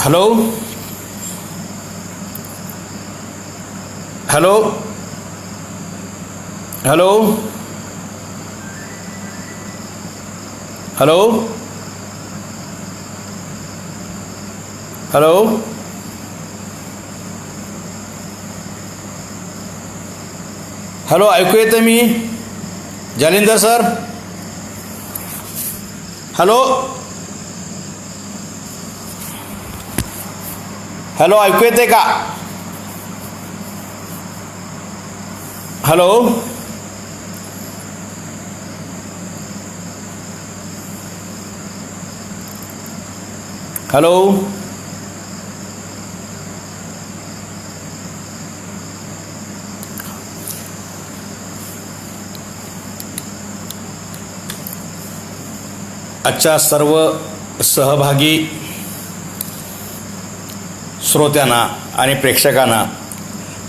Hello hello hello hello hello hello ऐकू येतं मी Jalinder sir? Hello hello ऐकू येते का? हॅलो हॅलो आजच्या सर्व सहभागी श्रोत्यांना आणि प्रेक्षकांना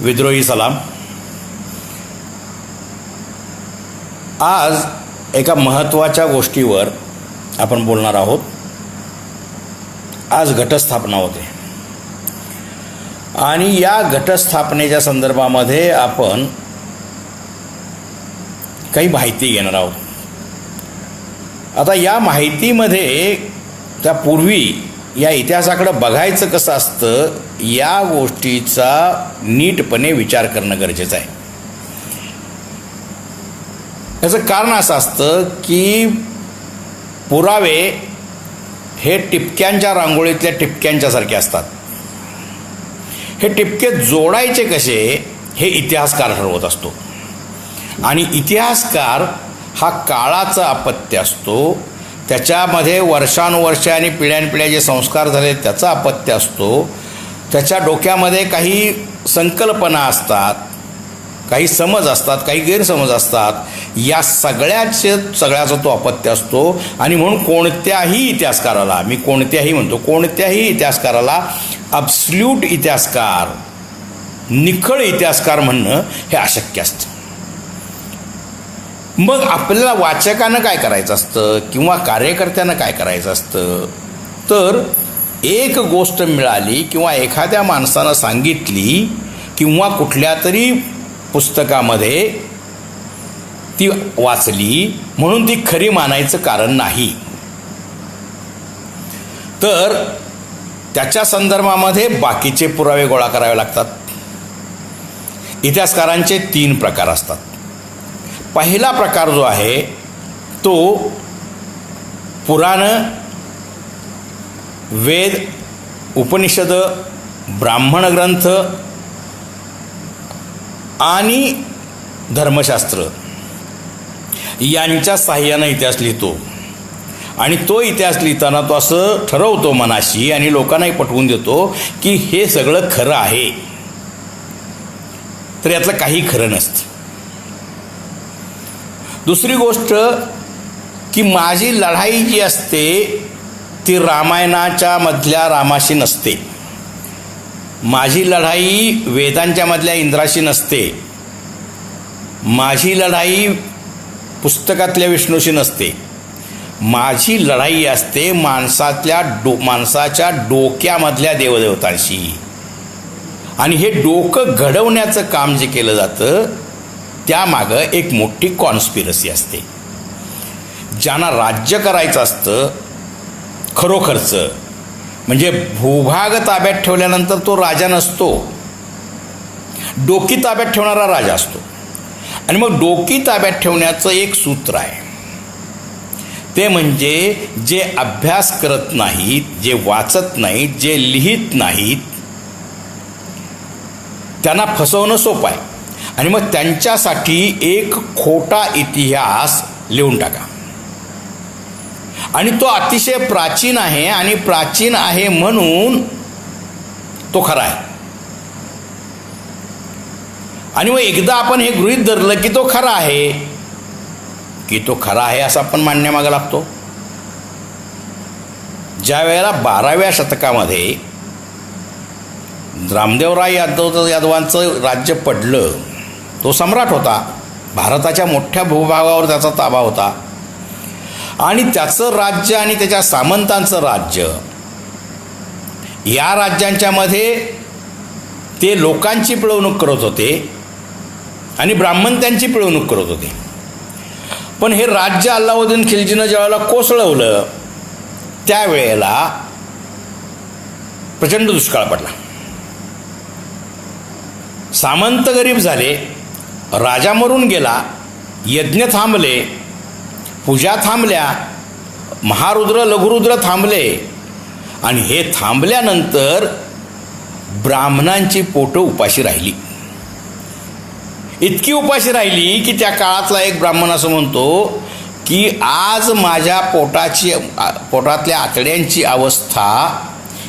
विद्रोही सलाम. आज एका महत्त्वाच्या गोष्टीवर आपण बोलणार आहोत. आज घटस्थापना होते आणि या घटस्थापनेच्या संदर्भामध्ये आपण काही माहिती घेणार आहोत. आता या माहितीमध्ये त्यापूर्वी या इतिहासाकडं बघायचं कसं असतं या गोष्टीचा नीटपणे विचार करणं गरजेचं आहे. याचं कारण असं असतं की पुरावे हे टिपक्यांच्या रांगोळीतल्या टिपक्यांच्यासारखे असतात. हे टिपके जोडायचे कसे हे इतिहासकार ठरवत असतो आणि इतिहासकार हा काळाचा अपत्य असतो. त्याच्यामध्ये वर्षानुवर्षे आणि पिढ्यानपिढ्या जे संस्कार झाले त्याचा अपत्य असतो. त्याच्या डोक्यामध्ये काही संकल्पना असतात, काही समज असतात, काही गैरसमज असतात. या सगळ्याचा तो अपत्य असतो आणि म्हणून कोणत्याही इतिहासकाराला, मी कोणत्याही म्हणतो, कोणत्याही इतिहासकाराला ॲब्सल्यूट इतिहासकार, निखळ इतिहासकार म्हणणं हे अशक्य असतं. मग आपल्याला वाचकानं काय करायचं असतं किंवा कार्यकर्त्यानं काय करायचं असतं तर एक गोष्ट मिळाली किंवा एखाद्या माणसानं सांगितली किंवा कुठल्या तरी पुस्तकामध्ये ती वाचली म्हणून ती खरी मानायचं कारण नाही. तर त्याच्या संदर्भामध्ये बाकीचे पुरावे गोळा करावे लागतात. इतिहासकारांचे 3 प्रकार असतात. पहिला प्रकार जो आहे तो पुराण, वेद, उपनिषद, ब्राह्मण ग्रंथ आणि धर्मशास्त्र यांच्या साहाय्यानं इतिहास लिहितो आणि तो इतिहास लिहिताना तो असं ठरवतो मनाशी आणि लोकांनाही पटवून देतो की हे सगळं खरं आहे. तर यातलं काही खरं नसतं. दुसरी गोष्ट की माझी लढाई जी असते ती रामायणाच्या मधल्या रामाशी नसते, माझी लढाई वेदांच्या मधल्या इंद्राशी नसते, माझी लढाई पुस्तकातल्या विष्णूशी नसते. माझी लढाई असते माणसाच्या डोक्यामधल्या देवदेवतांशी. आणि हे डोकं घडवण्याचं काम जे केलं जातं त्यामागं एक मोठी कॉन्स्पिरसी असते. ज्यांना राज्य करायचं असतं खरोखरचं, म्हणजे भूभाग ताब्यात ठेवल्यानंतर तो राजा नसतो, डोकी ताब्यात ठेवणारा राजा असतो. आणि मग डोकी ताब्यात ठेवण्याचं एक सूत्र आहे, ते म्हणजे जे अभ्यास करत नाहीत, जे वाचत नाहीत, जे लिहित नाहीत त्यांना फसवणं सोपं आहे. आणि मग त्यांच्यासाठी एक खोटा इतिहास लिहून टाका आणि तो अतिशय प्राचीन आहे आणि प्राचीन आहे म्हणून तो खरा आहे. आणि मग एकदा आपण हे गृहीत धरलं की तो खरा आहे, की तो खरा आहे असं आपण मानण्यामागं लागतो. ज्या वेळेला 12व्या शतकामध्ये रामदेवराय यादवांचं राज्य पडलं, तो सम्राट होता, भारताच्या मोठ्या भूभागावर त्याचा ताबा होता आणि त्याचं राज्य आणि त्याच्या सामंतांचं राज्य या राज्यांच्यामध्ये ते लोकांची पिळवणूक करत होते आणि ब्राह्मण त्यांची पिळवणूक करत होते. पण हे राज्य अल्लाउद्दीन खिल्जीनं ज्यावेळेला कोसळवलं त्यावेळेला प्रचंड दुष्काळ पडला. सामंत गरीब झाले, राजा मरून गेला, यज्ञ थांबले, पूजा थांबल्या, महारुद्र लघुरुद्र थांबले आणि हे थांबल्यानंतर ब्राह्मणांची पोटं उपाशी राहिली. इतकी उपाशी राहिली की त्या काळातला एक ब्राह्मण असं म्हणतो की आज माझ्या पोटातल्या आतड्यांची अवस्था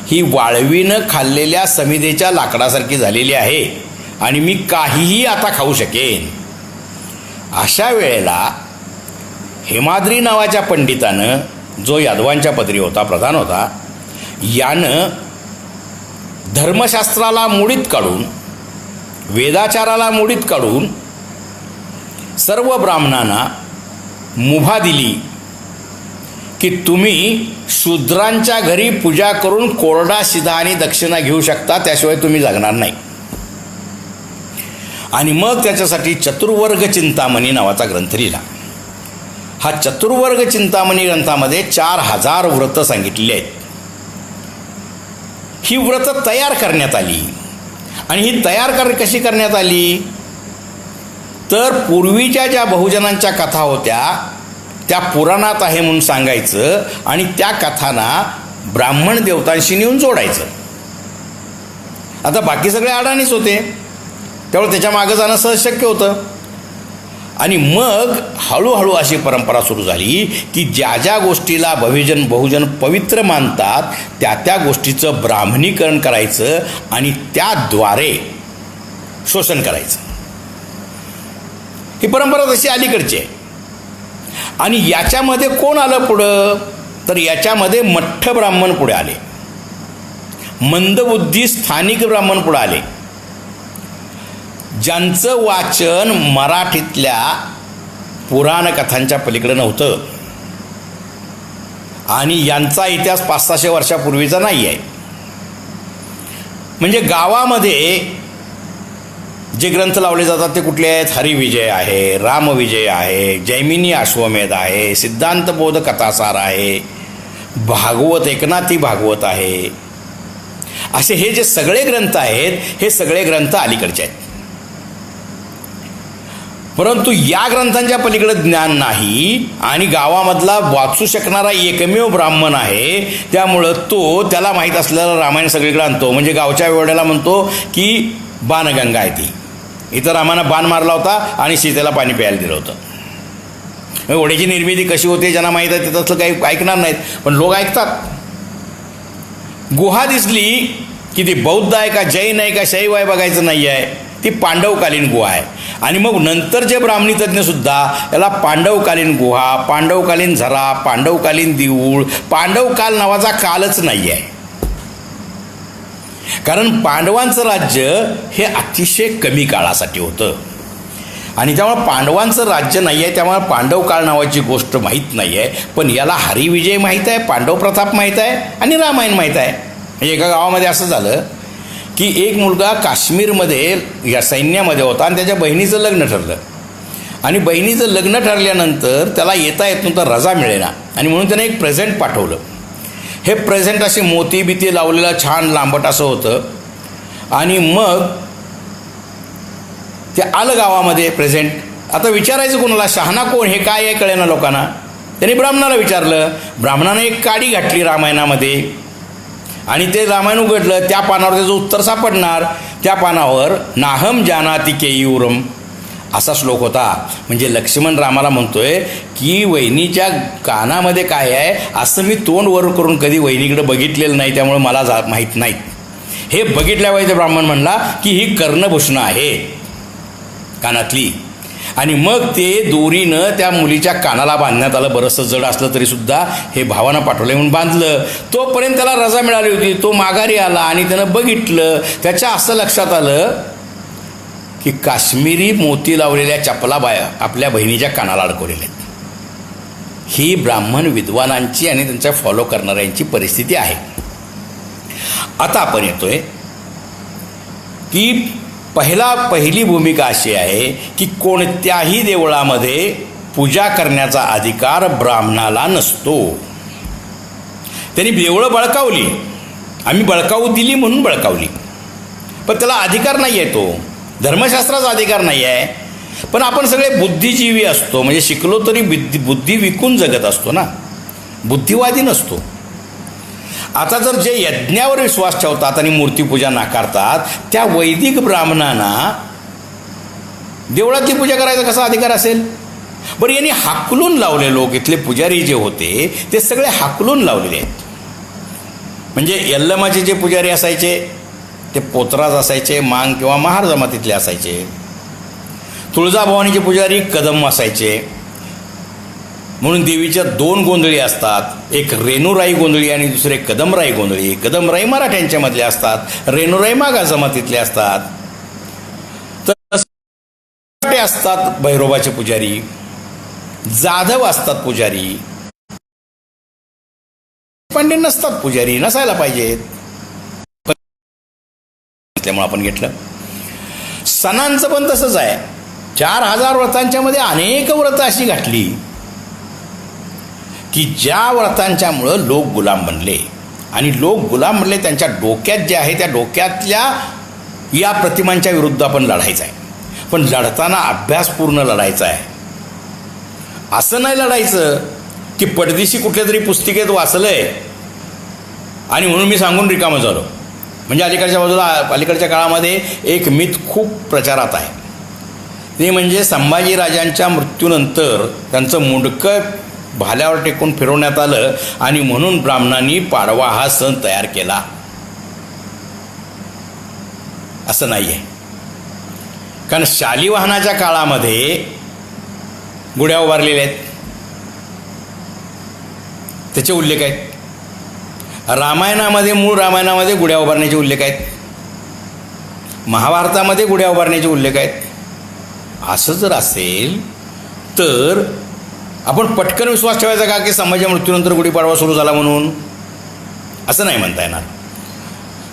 ही वाळवीनं खाल्लेल्या समिधेच्या लाकडासारखी झालेली आहे आणि मी काहीही आता खाऊ शकेन. अशा वेळेला हेमाद्री नावाच्या पंडितानं, जो यादवांच्या पदरी होता, प्रधान होता, यानं धर्मशास्त्राला मोडीत काढून, वेदाचाराला मोडीत काढून सर्व ब्राह्मणांना मुभा दिली की तुम्ही शूद्रांच्या घरी पूजा करून कोरडा शिधा आणि दक्षिणा घेऊ शकता, त्याशिवाय तुम्ही जगणार नाही. आणि मग त्याच्यासाठी चतुर्वर्ग चिंतामणी नावाचा ग्रंथ लिहिला. हा चतुर्वर्ग चिंतामणी ग्रंथामध्ये 4000 व्रतं सांगितलेली आहेत. ही व्रतं तयार करण्यात आली आणि ही तयार कशी करण्यात आली तर पूर्वीच्या ज्या बहुजनांच्या कथा होत्या त्या पुराणात आहे म्हणून सांगायचं आणि त्या कथांना ब्राह्मण देवतांशी नेऊन जोडायचं. आता बाकी सगळे अडाणीच होते, त्यामुळे त्याच्या मागं जाणं सहज शक्य होतं. आणि मग हळूहळू अशी परंपरा सुरू झाली की ज्या ज्या गोष्टीला बहुजन पवित्र मानतात त्या गोष्टीचं ब्राह्मणीकरण करायचं आणि त्याद्वारे शोषण करायचं. ही परंपरा तशी अलीकडची आहे. आणि याच्यामध्ये कोण आलं पुढं तर याच्यामध्ये मठ्ठ ब्राह्मण पुढे आले, मंदबुद्धी स्थानिक ब्राह्मण पुढे आले, ज्यांचं वाचन मराठीतल्या पुराण कथांच्या पलीकडे नव्हतं आणि यांचा इतिहास 500-600 वर्षापूर्वीचा नाही आहे. म्हणजे गावामध्ये जे ग्रंथ लावले जातात ते कुठले आहेत? हरिविजय आहे, रामविजय आहे, जैमिनी अश्वमेध आहे, सिद्धांतबोध कथासार आहे, भागवत एकनाथी भागवत आहे. असे हे जे सगळे ग्रंथ आहेत हे सगळे ग्रंथ अलीकडचे आहेत. परंतु या ग्रंथांच्या पलीकडे ज्ञान नाही आणि गावामधला वाचू शकणारा एकमेव ब्राह्मण आहे, त्यामुळं त्याला माहीत असलेलं रामायण सगळीकडे आणतो. म्हणजे गावच्या वेवड्याला म्हणतो की बाणगंगा आहे ती, इथं रामानं बाण मारला होता आणि सीतेला पाणी प्यायला दिलं होतं. ओढ्याची निर्मिती कशी होते ज्यांना माहीत आहे ते तसलं काही ऐकणार नाहीत, पण लोक ऐकतात. गुहा दिसली की ती बौद्ध आहे का जैन आहे का शैव आहे बघायचं नाही आहे, ती पांडवकालीन गुहा आहे. आणि मग नंतरचे ब्राह्मणी तज्ज्ञसुद्धा याला पांडवकालीन गुहा, पांडवकालीन झरा, पांडवकालीन देऊळ, पांडवकाल नावाचा कालच नाही आहे. कारण पांडवांचं राज्य हे अतिशय कमी काळासाठी होतं आणि त्यामुळे पांडवांचं राज्य नाही आहे, त्यामुळे पांडवकाळ नावाची गोष्ट माहीत नाही आहे. पण याला हरिविजय माहीत आहे, पांडव प्रताप माहीत आहे आणि रामायण माहीत आहे. म्हणजे एका गावामध्ये असं झालं की एक मुलगा काश्मीरमध्ये या सैन्यामध्ये होता आणि त्याच्या बहिणीचं लग्न ठरलं आणि बहिणीचं लग्न ठरल्यानंतर त्याला येता येत नव्हतं, रजा मिळेना आणि म्हणून त्याने एक प्रेझेंट पाठवलं. हे प्रेझेंट अशी मोती बिती लावलेलं छान लांबट असं होतं आणि मग ते आलं गावामध्ये प्रेझेंट. आता विचारायचं कोणाला, शहाणा कोण, हे काय आहे कळेना लोकांना. त्यांनी ब्राह्मणाला विचारलं. ब्राह्मणाने एक काडी घातली रामायणामध्ये आणि ते रामायण उघडलं. त्या पानावर त्याचं उत्तर सापडणार. त्या पानावर नाहम जानाति केयूरम असा श्लोक होता. म्हणजे लक्ष्मण रामाला म्हणतोय की वहिनीच्या कानामध्ये काय आहे असं मी तोंड वर करून कधी वहिनीकडे बघितलेलं नाही, त्यामुळे मला माहीत नाहीत. हे बघितल्यावर ते ब्राह्मण म्हणला की ही कर्णभूषणं आहे कानातली. आणि मग ते दोरीनं त्या मुलीच्या कानाला बांधण्यात आलं. बरंचसं जड असलं तरीसुद्धा हे भावानं पाठवलं म्हणून बांधलं. तोपर्यंत त्याला रजा मिळाली होती. तो माघारी आला आणि त्यानं बघितलं. त्याच्या असं लक्षात आलं की काश्मीरी मोती लावलेल्या चपला आपल्या बहिणीच्या कानाला अडकवलेल्या आहेत. ही ब्राह्मण विद्वानांची आणि त्यांच्या फॉलो करणाऱ्यांची परिस्थिती आहे. आता आपण येतोय की पहिली भूमिका अशी आहे की कोणत्याही देवळामध्ये पूजा करण्याचा अधिकार ब्राह्मणाला नसतो. त्यांनी देवळं बळकावली, आम्ही बळकावू दिली म्हणून बळकावली, पण त्याला अधिकार नाही आहे. तो धर्मशास्त्राचा अधिकार नाही आहे. पण आपण सगळे बुद्धिजीवी असतो, म्हणजे शिकलो तरी बुद्धी विकून जगत असतो ना, बुद्धिवादी नसतो. आता जर जे यज्ञावर विश्वास ठेवतात आणि मूर्तीपूजा नाकारतात त्या वैदिक ब्राह्मणांना देवळातली पूजा करायचा कसा अधिकार असेल? बरं, यांनी हाकलून लावले. लोक इथले पुजारी जे होते ते सगळे हाकलून लावलेले आहेत. म्हणजे यल्लमाचे जे पुजारी असायचे ते पोतराज असायचे, मांग किंवा महार जमातीतले असायचे. तुळजाभवानीचे पुजारी कदम असायचे. म्हणून देवीच्या 2 गोंधळी असतात, एक रेणुराई गोंधळी आणि दुसरे कदमराई गोंधळी. कदमराई मराठ्यांच्या मधले असतात, रेणुराई मागा जमातीतले असतात. तर असतात भैरोबाचे पुजारी, जाधव असतात पुजारी, पांडे नसतात पुजारी, नसायला पाहिजेत. त्यामुळे आपण घेतलं. सणांचं पण तसंच आहे. 4000 व्रतांच्या मध्ये अनेक व्रतं अशी घातली की ज्या व्रतांच्यामुळं लोक गुलाम बनले. आणि लोक गुलाम बनले त्यांच्या डोक्यात जे आहे त्या डोक्यातल्या या प्रतिमांच्या विरुद्ध आपण लढायचं आहे. पण लढताना अभ्यासपूर्ण लढायचं आहे. असं नाही लढायचं की पडदिशी कुठल्या तरी पुस्तिकेत वाचलंय आणि म्हणून मी सांगून रिकामं झालो. म्हणजे अलीकडच्या काळामध्ये एक मिथ खूप प्रचारात आहे. ते म्हणजे संभाजीराजांच्या मृत्यूनंतर त्यांचं मुंडकं भाल्यावर टेकून फिरवण्यात आलं आणि म्हणून ब्राह्मणांनी पाडवा हा सण तयार केला. असं नाही आहे. कारण शालिवाहनाच्या काळामध्ये गुढ्या उभारलेल्या आहेत, त्याचे उल्लेख आहेत. रामायणामध्ये, मूळ रामायणामध्ये गुढ्या उभारण्याचे उल्लेख आहेत. महाभारतामध्ये गुढ्या उभारण्याचे उल्लेख आहेत. असं जर असेल तर आपण पटकन विश्वास ठेवायचा का की संभाजी मृत्यूनंतर गुढीपाडवा सुरू झाला म्हणून? असं नाही म्हणता येणार.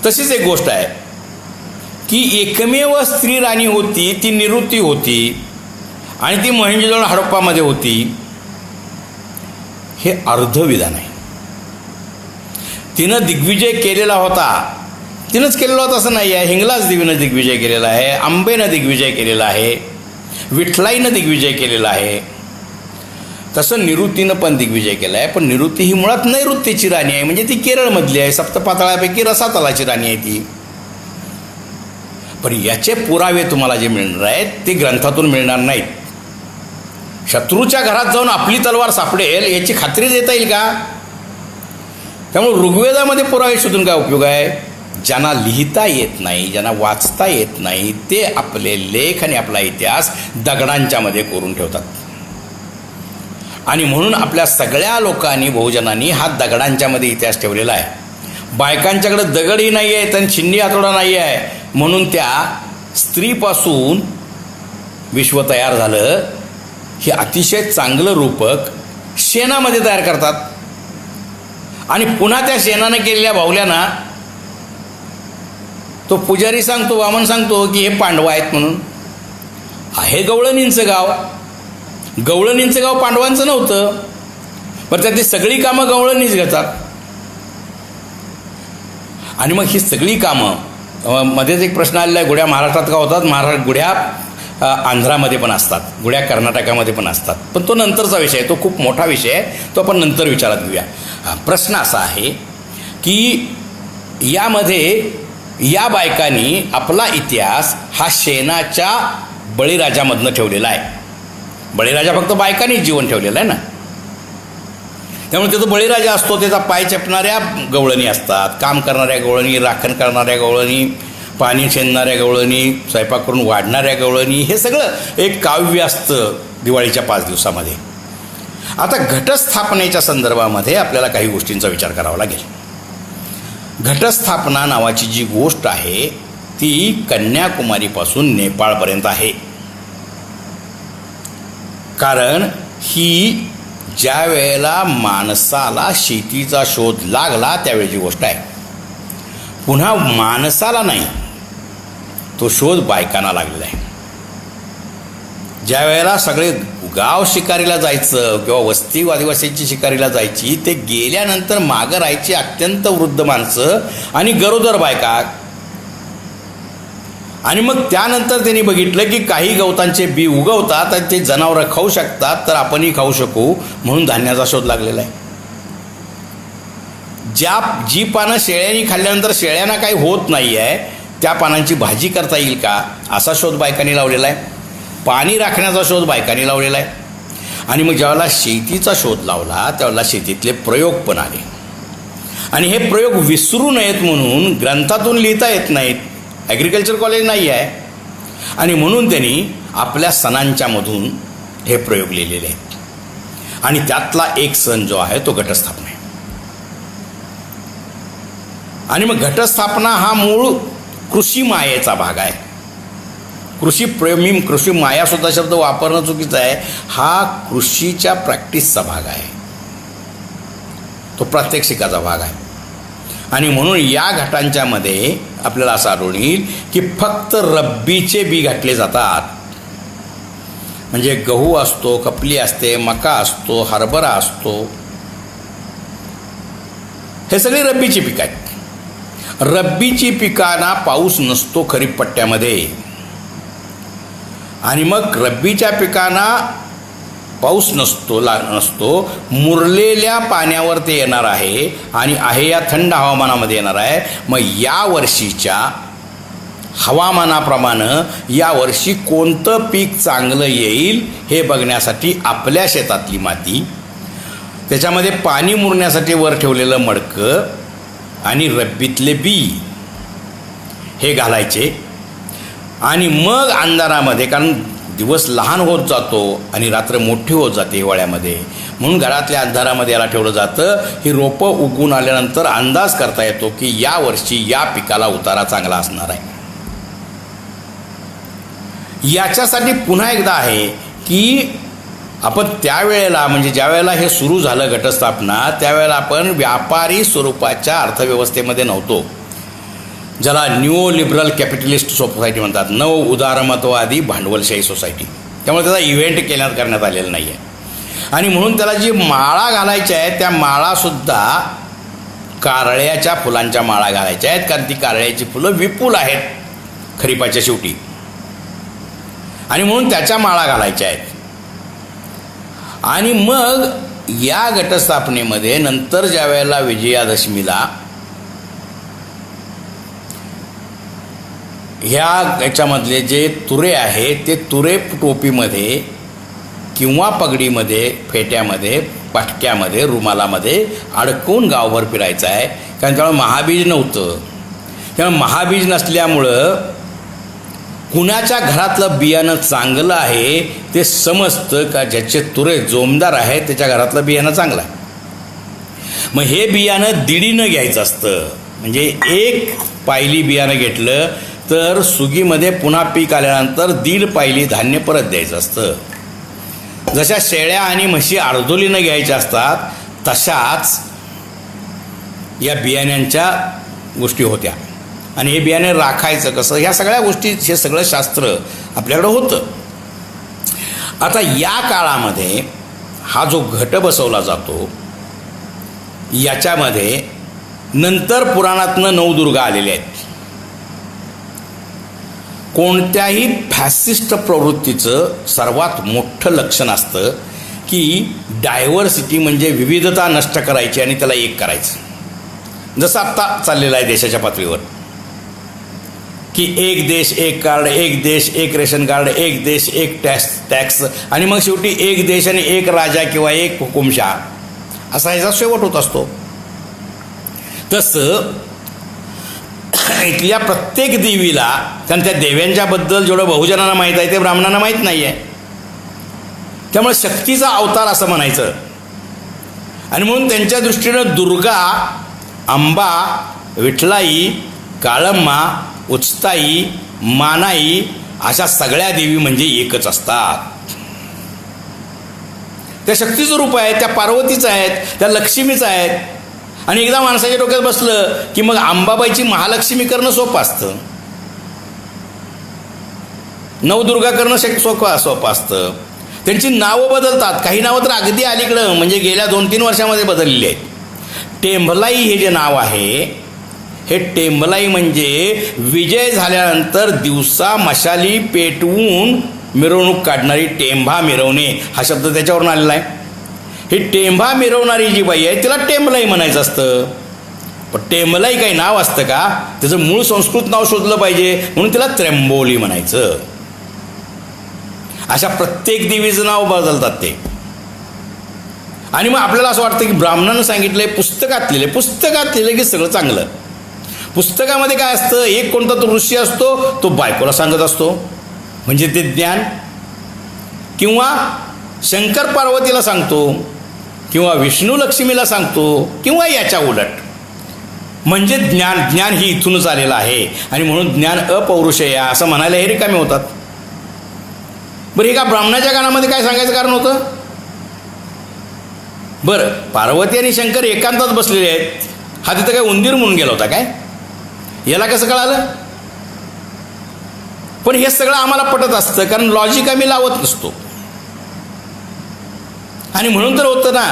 तशीच एक गोष्ट आहे की एकमेव स्त्री राणी होती ती निवृत्ती होती आणि ती मोहेंजोदडो हडप्पामध्ये होती. हे अर्धविधान आहे. तिनं दिग्विजय केलेला होता, तिनंच केलेला होता असं नाही आहे. हिंगलाज देवीनं दिग्विजय केलेला आहे, अंबेनं दिग्विजय केलेला आहे, विठलाईनं दिग्विजय केलेला आहे. तसं निवृत्तीनं पण दिग्विजय केला आहे. पण निवृत्ती ही मुळात नैऋत्येची राणी आहे, म्हणजे ती केरळमधली आहे. सप्तपाताळापैकी रसातलाची राणी आहे ती. पण याचे पुरावे तुम्हाला जे मिळणार आहेत ते ग्रंथातून मिळणार नाहीत. शत्रूच्या घरात जाऊन आपली तलवार सापडेल याची खात्री देता येईल का? त्यामुळे ऋग्वेदामध्ये पुरावे शोधून काय उपयोग आहे? ज्यांना लिहिता येत नाही, ज्यांना वाचता येत नाही, ते आपले लेख आणि आपला इतिहास दगडांच्या मध्ये कोरून ठेवतात. आणि म्हणून आपल्या सगळ्या लोकांनी, बहुजनांनी हा दगडांच्या मध्ये इतिहास ठेवलेला आहे. बायकांच्याकडे दगडही नाही आहेत आणि छिन्नी हातोडा नाही आहे, म्हणून त्या स्त्रीपासून विश्व तयार झालं हे अतिशय चांगलं रूपक शेणामध्ये तयार करतात. आणि पुन्हा त्या शेणानं केलेल्या बाहुल्यांना तो पुजारी सांगतो, वामन सांगतो की हे पांडव आहेत म्हणून. आहे गवळणींचं गाव, गवळणींचं गाव पांडवांचं नव्हतं, पण त्यातली सगळी कामं गवळणीच घेतात. आणि मग ही सगळी कामं, मध्येच एक प्रश्न आलेला आहे, गुढ्या महाराष्ट्रात का होतात? गुढ्या आंध्रामध्ये पण असतात, गुढ्या कर्नाटकामध्ये पण असतात. पण तो नंतरचा विषय आहे, तो खूप मोठा विषय आहे, तो आपण नंतर विचारात घेऊया. प्रश्न असा आहे की यामध्ये या बायकांनी आपला इतिहास हा शेणाच्या बळीराजामधनं ठेवलेला आहे. बळीराजा फक्त बायकांनीच जीवन ठेवलेलं आहे ना. त्यामुळे त्याचा बळीराजा असतो, त्याचा पाय चेपणाऱ्या गवळणी असतात, काम करणाऱ्या गवळणी, राखण करणाऱ्या गवळणी, पाणी शेणणाऱ्या गवळणी, स्वयंपाक करून वाढणाऱ्या गवळणी, हे सगळं एक काव्य असतं दिवाळीच्या 5 दिवसामध्ये. आता घटस्थापनेच्या संदर्भामध्ये आपल्याला काही गोष्टींचा विचार करावा लागेल. घटस्थापना नावाची जी गोष्ट आहे ती कन्याकुमारीपासून नेपाळपर्यंत आहे. कारण ही ज्या वेळेला माणसाला शेतीचा शोध लागला त्यावेळेची गोष्ट आहे. पुन्हा माणसाला नाही, तो शोध बायकांना लागलेला आहे. ज्या वेळेला सगळे गाव शिकारीला जायचं किंवा वस्ती आदिवासींची शिकारीला जायची, ते गेल्यानंतर मागं राहायची अत्यंत वृद्ध माणसं आणि गरोदर बायका. आणि मग त्यानंतर त्यांनी बघितलं की काही गवतांचे बी उगवतात आणि ते जनावरं खाऊ शकतात, तर आपणही खाऊ शकू म्हणून धान्याचा शोध लागलेला आहे. जी पानं शेळ्यांनी खाल्ल्यानंतर शेळ्यांना काही होत नाही आहे, त्या पानांची भाजी करता येईल का, असा शोध बायकांनी लावलेला आहे. पाणी राखण्याचा शोध बायकांनी लावलेला आहे. आणि मग ज्यावेळेला शेतीचा शोध लावला त्यावेळेला शेतीतले प्रयोग पण आले. आणि हे प्रयोग विसरू नयेत म्हणून ग्रंथातून लिहिता येत नाहीत, ॲग्रिकल्चर कॉलेज नाही आहे, आणि म्हणून त्यांनी आपल्या सणांच्या मधून हे प्रयोग लिहिलेले आहेत. आणि त्यातला एक सण जो आहे तो घटस्थापना आहे. आणि मग घटस्थापना हा मूळ कृषी मायेचा भाग आहे. मी कृषी माया सुद्धा शब्द वापरणं चुकीचं आहे. हा कृषीच्या प्रॅक्टिसचा भाग आहे, तो प्रात्यक्षिकाचा भाग आहे. आणि म्हणून या घटांच्या मध्ये आपल्याला असं आढळून येईल की फक्त रब्बीचे बी घातले जातात. म्हणजे गहू असतो, कपली असते, मका असतो, हरभरा असतो, हे सगळी रब्बीची पिकं आहेत. रब्बीची पिकांना पाऊस नसतो खरीप पट्ट्यामध्ये. आणि मग रब्बीच्या पिकांना पाऊस नसतो, मुरलेल्या पाण्यावर ते येणार आहे आणि आहे या थंड हवामानामध्ये येणार आहे. मग या वर्षीच्या हवामानाप्रमाणे यावर्षी कोणतं पीक चांगलं येईल हे बघण्यासाठी आपल्या शेतातली माती, त्याच्यामध्ये पाणी मुरण्यासाठी वर ठेवलेलं मडकं आणि रब्बीतले बी हे घालायचे. आणि मग अंधारामध्ये, कारण दिवस लहान होत जातो आणि रात्र मोठी होत जाते हिवाळ्यामध्ये, म्हणून घरातल्या अंधारामध्ये याला ठेवलं जातं. ही रोपं उगवून आल्यानंतर अंदाज करता येतो की या वर्षी या पिकाला उतारा चांगला असणार आहे. याच्यासाठी पुन्हा एकदा आहे की आपण त्यावेळेला, म्हणजे ज्या वेळेला हे सुरू झालं घटस्थापना, त्यावेळेला आपण व्यापारी स्वरूपाच्या अर्थव्यवस्थेमध्ये नव्हतो, ज्याला न्यू लिबरल कॅपिटलिस्ट सोसायटी म्हणतात, नव उदारमतवादी भांडवलशाही सोसायटी. त्यामुळे त्याचा इव्हेंट करण्यात आलेला नाही आहे. आणि म्हणून त्याला जी माळा घालायच्या आहेत त्या माळासुद्धा कारळ्याच्या फुलांच्या माळा घालायच्या आहेत, कारण ती कारळ्याची फुलं विपुल आहेत खरीपाच्या शेवटी, आणि म्हणून त्याच्या माळा घालायच्या आहेत. आणि मग या घटस्थापनेमध्ये नंतर ज्या वेळेला विजयादशमीला याच्यामधले जे तुरे आहेत ते तुरे टोपीमध्ये किंवा पगडीमध्ये, फेट्यामध्ये, पाटक्यामध्ये, रुमालामध्ये अडकवून गावभर फिरायचं आहे. कारण त्यामुळे महाबीज नव्हतं. त्यामुळे महाबीज नसल्यामुळं कुणाच्या घरातलं बियाणं चांगलं आहे ते समजतं का, ज्याचे तुरे जोमदार आहेत त्याच्या घरातलं बियाणं चांगलं आहे. मग हे बियाणं दिडीनं घ्यायचं असतं. म्हणजे एक पायली बियाणं घेतलं तर सुगीमध्ये पुन्हा पीक आल्यानंतर 1.5 पायली धान्य परत द्यायचं असतं. जशा शेळ्या आणि म्हशी अर्धोलीनं घ्यायच्या असतात तशाच या बियाण्यांच्या गोष्टी होत्या. आणि हे बियाणे राखायचं कसं, ह्या सगळ्या गोष्टी, हे सगळं शास्त्र आपल्याकडं होतं. आता या काळामध्ये हा जो घट बसवला जातो याच्यामध्ये नंतर पुराणातनं नवदुर्गा आलेल्या आहेत. कोणत्याही फॅसिस्ट प्रवृत्तीचं सर्वात मोठं लक्षण असतं की डायव्हर्सिटी, म्हणजे विविधता नष्ट करायची आणि त्याला एक करायचं. जसं आत्ता चाललेलं आहे देशाच्या पातळीवर की एक देश एक कार्ड, एक देश एक रेशन कार्ड, एक देश एक टॅक्स, आणि मग शेवटी एक देश आणि एक राजा किंवा एक हुकुमशाह, असा ह्याचा शेवट होत असतो. तसं इथल्या प्रत्येक देवीला, कारण त्या देव्यांच्याबद्दल जेवढं बहुजनांना माहीत आहे ते ब्राह्मणांना माहीत नाही आहे, त्यामुळे शक्तीचा अवतार असं म्हणायचं. आणि म्हणून त्यांच्या दृष्टीनं दुर्गा, अंबा, विठलाई, काळम्मा, उचताई, मानाई अशा सगळ्या देवी म्हणजे एकच असतात. त्या शक्तीचं रूप आहेत, त्या पार्वतीचं आहेत, त्या लक्ष्मीचं आहेत. आणि एकदा माणसाच्या डोक्यात बसलं की मग अंबाबाईची महालक्ष्मी करणं सोपं असतं, नवदुर्गा करणं सोपं असतं. त्यांची नावं बदलतात, काही नावं तर अगदी अलीकडं म्हणजे गेल्या 2-3 वर्षामध्ये बदललेली आहेत. टेंभलाई हे जे नाव आहे, हे टेंभलाई म्हणजे विजय झाल्यानंतर दिवसा मशाली पेटवून मिरवणूक काढणारी, टेंभा मिरवणे हा शब्द त्याच्यावरून आलेला आहे. ही टेंभा मिरवणारी जी बाई आहे तिला टेंभलाई म्हणायचं असतं. पण टेंभलाई काही नाव असतं का? त्याचं मूळ संस्कृत नाव शोधलं पाहिजे, म्हणून तिला त्र्यंबोली म्हणायचं. अशा प्रत्येक देवीचं नाव बदलतात ते. आणि मग आपल्याला असं वाटतं की ब्राह्मणानं सांगितलंय, पुस्तकात लिहिलं की सगळं चांगलं. पुस्तकामध्ये काय असतं, एक कोणता तो ऋषी असतो, तो बायकोला सांगत असतो, म्हणजे ते ज्ञान. किंवा शंकर पार्वतीला सांगतो, किंवा विष्णू लक्ष्मीला सांगतो, किंवा याच्या उलट, म्हणजे ज्ञान ही इथूनच आलेलं आहे. आणि म्हणून ज्ञान अपौरुषेय असं म्हणायला हे रिकामे होतात. बरं, हे का ब्राह्मणाच्या कानामध्ये काय सांगायचं कारण होतं? बरं, पार्वती आणि शंकर एकांतात बसलेले आहेत, हा तिथं काय उंदीर म्हणून गेला होता काय? याला कसं कळालं? पण हे सगळं आम्हाला पटत असतं, कारण लॉजिक आम्ही लावत नसतो. आणि म्हणून तर होतं ना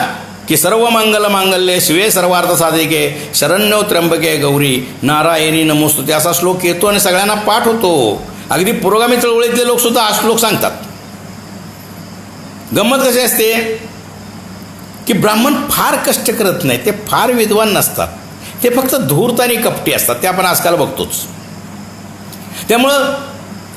की सर्व मंगल मांगल्ये शिवे सर्वार्थ साधिके शरण्यो त्र्यंबके गौरी नारायणी नमोस्तुते असा श्लोक येतो आणि सगळ्यांना पाठ होतो. अगदी पुरोगामी चळवळीतले लोक सुद्धा हा श्लोक सांगतात. गंमत कशी असते की ब्राह्मण फार कष्ट करत नाही, ते फार विद्वान नसतात, ते फक्त धूर्त आणि कपटी असतात, ते आपण आजकाल बघतोच. त्यामुळं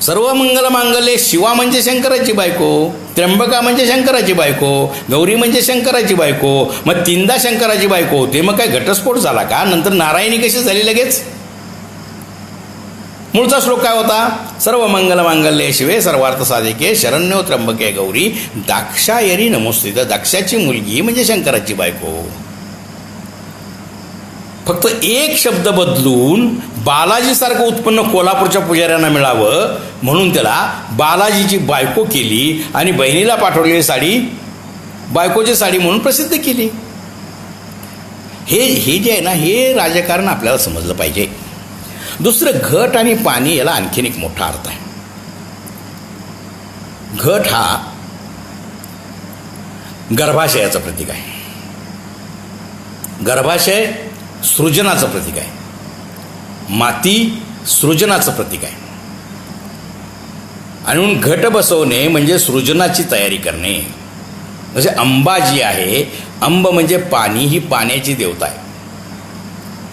सर्व मंगल मांगल्ये, शिवा म्हणजे शंकराची बायको, त्र्यंबका म्हणजे शंकराची बायको, गौरी म्हणजे शंकराची बायको. मग 3दा शंकराची बायको होते, मग काय घटस्फोट झाला का? नंतर नारायणी कशी झाली लगेच? मूळचा श्लोक काय होता? सर्व मंगल मांगल्ये शिवे सर्वार्थ साधिके शरण्यो त्र्यंबके गौरी दाक्षायणी नमोस्तुते. दाक्षाची मुलगी म्हणजे शंकराची बायको. फक्त एक शब्द बदलून बालाजीसारखं उत्पन्न कोल्हापूरच्या पुजाऱ्यांना मिळावं म्हणून त्याला बालाजीची बायको केली आणि बहिणीला पाठवलेली साडी बायकोची साडी म्हणून प्रसिद्ध केली. हे जे आहे ना, हे राजकारण आपल्याला समजलं पाहिजे. दुसरं, घट आणि पाणी याला आणखीन एक मोठा अर्थ आहे. घट हा गर्भाशयाचं प्रतीक आहे. गर्भाशय सृजनाचं प्रतीक आहे, माती सृजनाचं प्रतीक आहे. आणि म्हणून घट बसवणे म्हणजे सृजनाची तयारी करणे. जसे अंबा जी आहे, अंब म्हणजे पाणी, ही पाण्याची देवता आहे.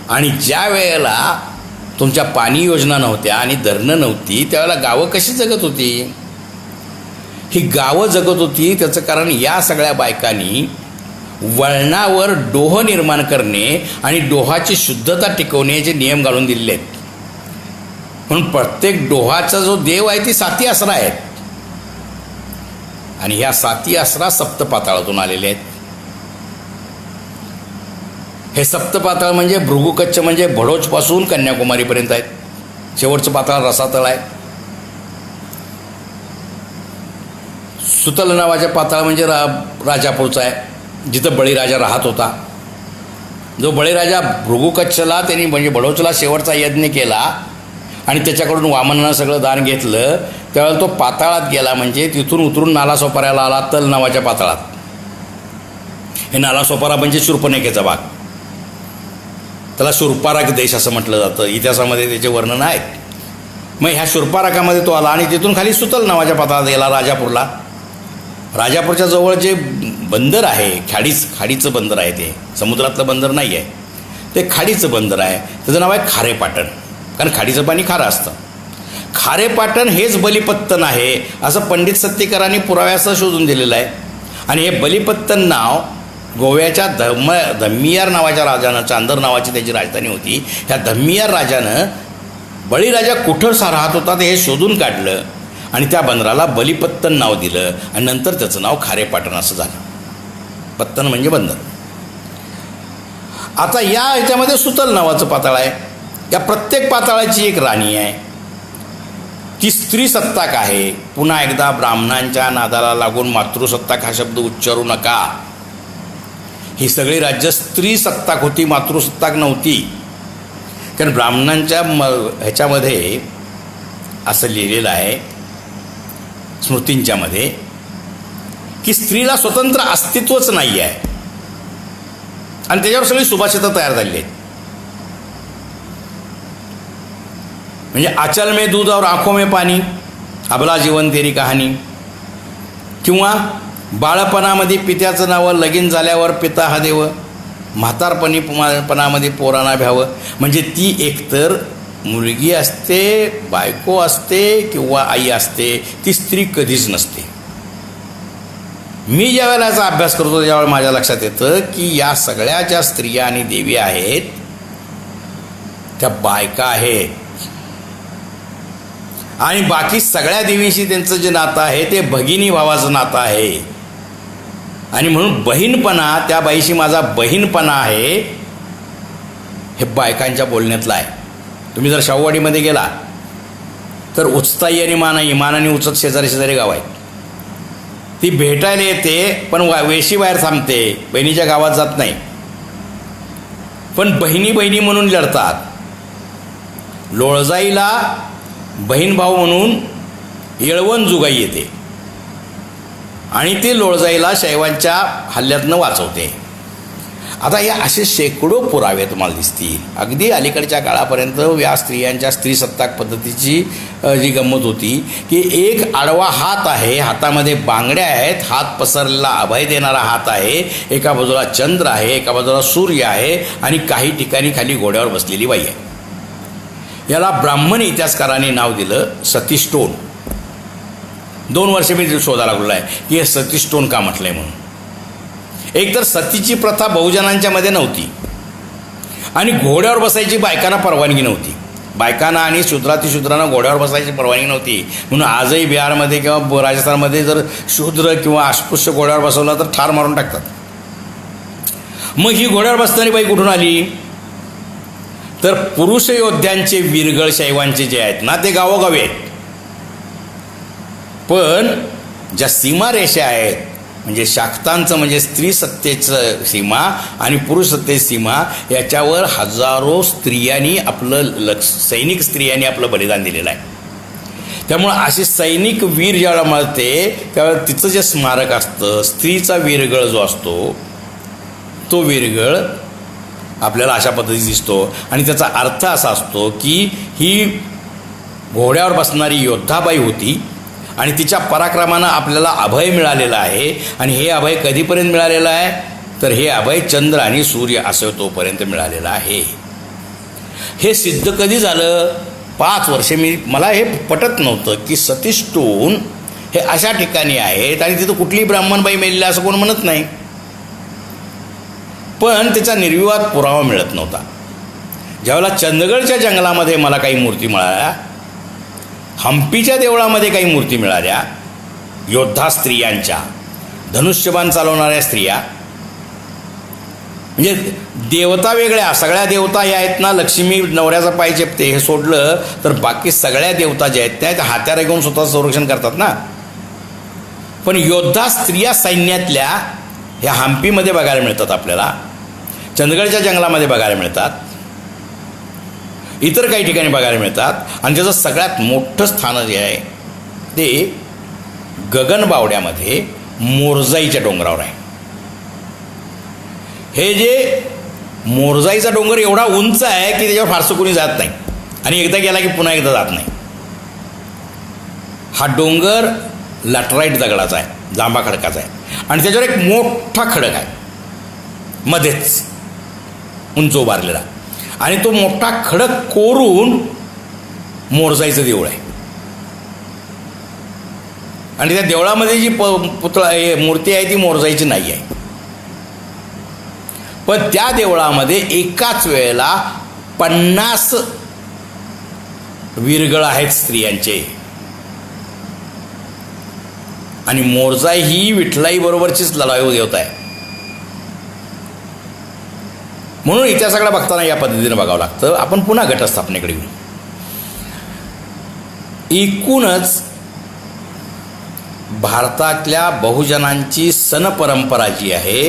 आणि ज्या वेळेला तुमच्या पाणी योजना नव्हत्या आणि धरणं नव्हती, त्यावेळेला गावं कशी जगत होती? ही गावं जगत होती त्याचं कारण या सगळ्या बायकांनी वळणावर डोह निर्माण करणे आणि डोहाची शुद्धता टिकवण्याचे नियम घालून दिलेले आहेत. म्हणून प्रत्येक डोहाचा जो देव आहे ती 7 आसरा आहेत. आणि ह्या 7 आसरा सप्तपाताळातून आलेले आहेत. हे सप्तपाताळ म्हणजे भृगुकच्छ म्हणजे भडोचपासून कन्याकुमारीपर्यंत आहेत. शेवटचं पाताळ रसातळ आहे. सुतल नावाच्या पाताळ म्हणजे राजापूरचा आहे, जिथं बळीराजा राहत होता. जो बळीराजा भृगुकच्छला त्यांनी म्हणजे बडोचला शेवटचा यज्ञ केला आणि त्याच्याकडून वामनानं सगळं दान घेतलं, त्यावेळेला तो पाताळात गेला, म्हणजे तिथून उतरून नालासोपाऱ्याला आला, तल नावाच्या पाताळात. हे नालासोपारा म्हणजे शूर्पणखेचा भाग, त्याला शूर्पारक देश असं म्हटलं जातं. इतिहासामध्ये त्याचे वर्णन आहेत. मग ह्या शूर्पारकामध्ये तो आला आणि तिथून खाली सुतल नावाच्या पाताळात गेला राजापूरला. राजापूरच्या जवळ जे बंदर आहे, खाडीचं बंदर आहे, ते समुद्रातलं बंदर नाही आहे, ते खाडीचं बंदर आहे. त्याचं नाव आहे खारेपाटण, कारण खाडीचं पाणी खारं असतं. खारेपाटण हेच बलिपत्तन आहे असं पंडित सत्तेकरांनी पुराव्यासह शोधून दिलेलं आहे. आणि हे बलिपत्तन नाव गोव्याच्या धम्मियार नावाच्या राजानं, चांदर नावाची त्याची राजधानी होती, ह्या धम्मियार राजानं बळीराजा कुठं राहत होता ते हे शोधून काढलं आणि त्या बंदराला बलिपत्तन नाव दिलं आणि नंतर त्याचं नाव खारेपाटण असं झालं. पत्तन म्हणजे बंदर. आता या ह्याच्यामध्ये सुतल नावाचं पाताळ आहे. या प्रत्येक पाताळाची एक राणी आहे, ती स्त्री सत्ताक आहे. पुन्हा एकदा ब्राह्मणांच्या नादाला लागून मातृसत्ताक हा शब्द उच्चारू नका. ही सगळी राज्य स्त्री सत्ताक होती, मातृसत्ताक नव्हती. कारण ब्राह्मणांच्या ह्याच्यामध्ये असं लिहिलेलं आहे स्मृतींच्यामध्ये की स्त्रीला स्वतंत्र अस्तित्वच नाही आहे आणि त्याच्यावर सगळी सुभाषितं तयार झालेली आहेत. म्हणजे आचल में दूध और आंखों में पाणी, अबला जीवन तेरी कहाणी, किंवा बाळपणामध्ये पित्याचं नावं, लगीन झाल्यावर पिता हा देव, म्हातारपणामध्ये पोरांना भ्यावं. म्हणजे ती एकतर मुलगी असते, बायको असते किंवा आई असते, ती स्त्री कधीच नसते. मी ज्या वेळेला याचा अभ्यास करतो त्यावेळेला माझ्या लक्षात येतं की या सगळ्या ज्या स्त्रिया आणि देवी आहेत त्या बायका आहेत आणि बाकी सगळ्या देवींशी त्यांचं जे नातं आहे ते भगिनी भावाचं नातं आहे. आणि म्हणून बहीणपणा, त्या बाईशी माझा बहीणपणा आहे, हे बायकांच्या बोलण्यातलं आहे. तुम्ही जर शाहूवाडीमध्ये गेला तर उचताई आणि मानाई, मानाने उचत शेजारी शेजारी गाव आहेत. ती भेटायला येते पण वेशी बाहेर थांबते, बहिणीच्या गावात जात नाही. पण बहिणी बहिणी म्हणून लढतात. लोळजाईला बहीण भाऊ म्हणून येळवण जुगाई येते आणि ते लोळजाईला शैवांच्या हल्ल्यातनं वाचवते. आता या असे शेकडो पुरावे तुम्हाला दिसतील. अगदी अलीकडच्या काळापर्यंत या स्त्रियांच्या स्त्रीसत्ताक पद्धतीची जी गंमत होती की एक आडवा हात आहे, हातामध्ये बांगड्या आहेत, हात पसरलेला अभय देणारा हात आहे, एका बाजूला चंद्र आहे, एका बाजूला सूर्य आहे आणि काही ठिकाणी खाली घोड्यावर बसलेली बाई आहे. याला ब्राह्मण इतिहासकारांनी नाव दिलं सती स्टोन. 2 वर्ष मी शोधायला लागलो आहे की हे सती स्टोन का म्हटलंय म्हणून. एकतर सतीची प्रथा बहुजनांच्या मध्ये नव्हती आणि घोड्यावर बसायची बायकांना परवानगी नव्हती. बायकांना आणि शूद्रांना घोड्यावर बसायची परवानगी नव्हती. म्हणून आजही बिहारमध्ये किंवा राजस्थानमध्ये जर शूद्र किंवा अस्पृश्य घोड्यावर बसवलं तर ठार मारून टाकतात. मग ही घोड्यावर बसणारी बाई कुठून आली तर पुरुष योद्ध्यांचे वीरगळ शैवांचे जे आहेत ना ते गावोगावी आहेत. पण ज्या सीमारेषा आहेत म्हणजे शाक्तांचं म्हणजे स्त्री सत्तेचं सीमा आणि पुरुष सत्तेची सीमा, याच्यावर हजारो स्त्रियांनी आपलं सैनिक स्त्रियांनी आपलं बलिदान दिलेलं आहे. त्यामुळं असे सैनिक वीर ज्यावेळेला मरते त्यावेळेला तिचं जे स्मारक असतं, स्त्रीचा वीरगळ जो असतो तो वीरगळ आपल्याला अशा पद्धतीने दिसतो. आणि त्याचा अर्थ असा असतो की ही घोड्यावर बसणारी योद्धाबाई होती आणि तिच्या पराक्रमानं आपल्याला अभय मिळालेलं आहे. आणि हे अभय कधीपर्यंत मिळालेलं आहे तर हे अभय चंद्र आणि सूर्य असं तोपर्यंत मिळालेलं आहे. हे सिद्ध कधी झालं? 5 वर्षे मला हे पटत नव्हतं की सती स्टोन हे अशा ठिकाणी आहेत आणि तिथं कुठलीही ब्राह्मणबाई मेलेली असं कोण म्हणत नाही. पण त्याचा निर्विवाद पुरावा मिळत नव्हता. ज्यावेळेला चंदगडच्या जंगलामध्ये मला काही मूर्ती मिळाल्या, हम्पीच्या देवळामध्ये काही मूर्ती मिळाल्या योद्धा स्त्रियांच्या, धनुष्यबाण चालवणाऱ्या स्त्रिया, म्हणजे देवता वेगळ्या. सगळ्या देवता या आहेत ना, लक्ष्मी नवऱ्याचा पाय चेपते हे सोडलं तर बाकी सगळ्या देवता ज्या आहेत त्या हात्यार घेऊन स्वतःचं संरक्षण करतात ना. पण योद्धा स्त्रिया सैन्यातल्या ह्या हम्पीमध्ये बघायला मिळतात, आपल्याला चंदगडच्या जंगलामध्ये बघायला मिळतात, इतर काही ठिकाणी बघायला मिळतात. आणि त्याचं सगळ्यात मोठं स्थान जे आहे ते गगनबावड्यामध्ये मोरजाईच्या डोंगरावर आहे. हे जे मोरजाईचा डोंगर एवढा उंच आहे की त्याच्यावर फारसं कोणी जात नाही आणि एकदा गेला की पुन्हा एकदा जात नाही. हा डोंगर लॅटराईट दगडाचा आहे, जांभा खडकाचा आहे आणि त्याच्यावर एक मोठा खडक आहे मध्येच उंच उभारलेला. आणि तो मोठा खडक कोरून मोरजाईचं देऊळ आहे. आणि त्या देवळामध्ये जी पुतळा मूर्ती आहे ती मोरजाईची नाही आहे. पण त्या देवळामध्ये एकाच वेळेला 50 वीरगळ आहेत स्त्रियांचे. आणि मोरजाई ही विठलाई बरोबरचीच लढाऊ देवता आहे. म्हणून इतिहासाकडे बघताना या पद्धतीने बघावं लागतं. आपण पुन्हा घटस्थापनेकडे येऊ. एकूणच भारतातल्या बहुजनांची सण परंपरा जी आहे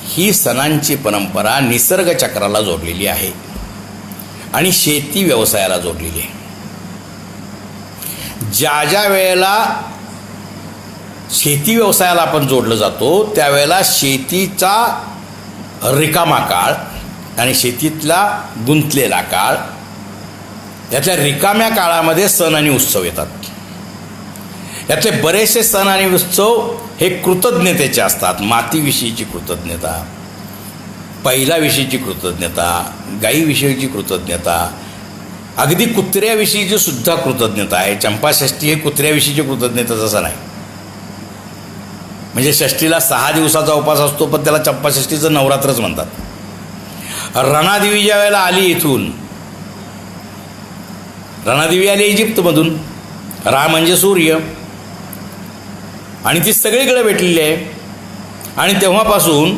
ही सणांची परंपरा निसर्ग चक्राला जोडलेली आहे आणि शेती व्यवसायाला जोडलेली आहे. ज्या ज्या वेळेला शेती व्यवसायाला आपण जोडलं जातो त्यावेळेला शेतीचा रिकामा काळ आणि शेतीतला गुंतलेला काळ, यातल्या रिकाम्या काळामध्ये सण आणि उत्सव येतात. यातले बरेचसे सण आणि उत्सव हे कृतज्ञतेचे असतात. मातीविषयीची कृतज्ञता, बैलाविषयीची कृतज्ञता, गाईविषयीची कृतज्ञता, अगदी कुत्र्याविषयीची सुद्धा कृतज्ञता आहे. चंपाषष्ठी हे कुत्र्याविषयीची कृतज्ञतेचं सण आहे. म्हणजे षष्टीला 6 दिवसाचा उपवास असतो, पण त्याला चंपाषष्ठीचं नवरात्रच म्हणतात. रणादेवी ज्या वेळेला आली इथून, रणादेवी आली इजिप्तमधून, रा म्हणजे सूर्य, आणि ती सगळीकडे भेटलेली आहे. आणि तेव्हापासून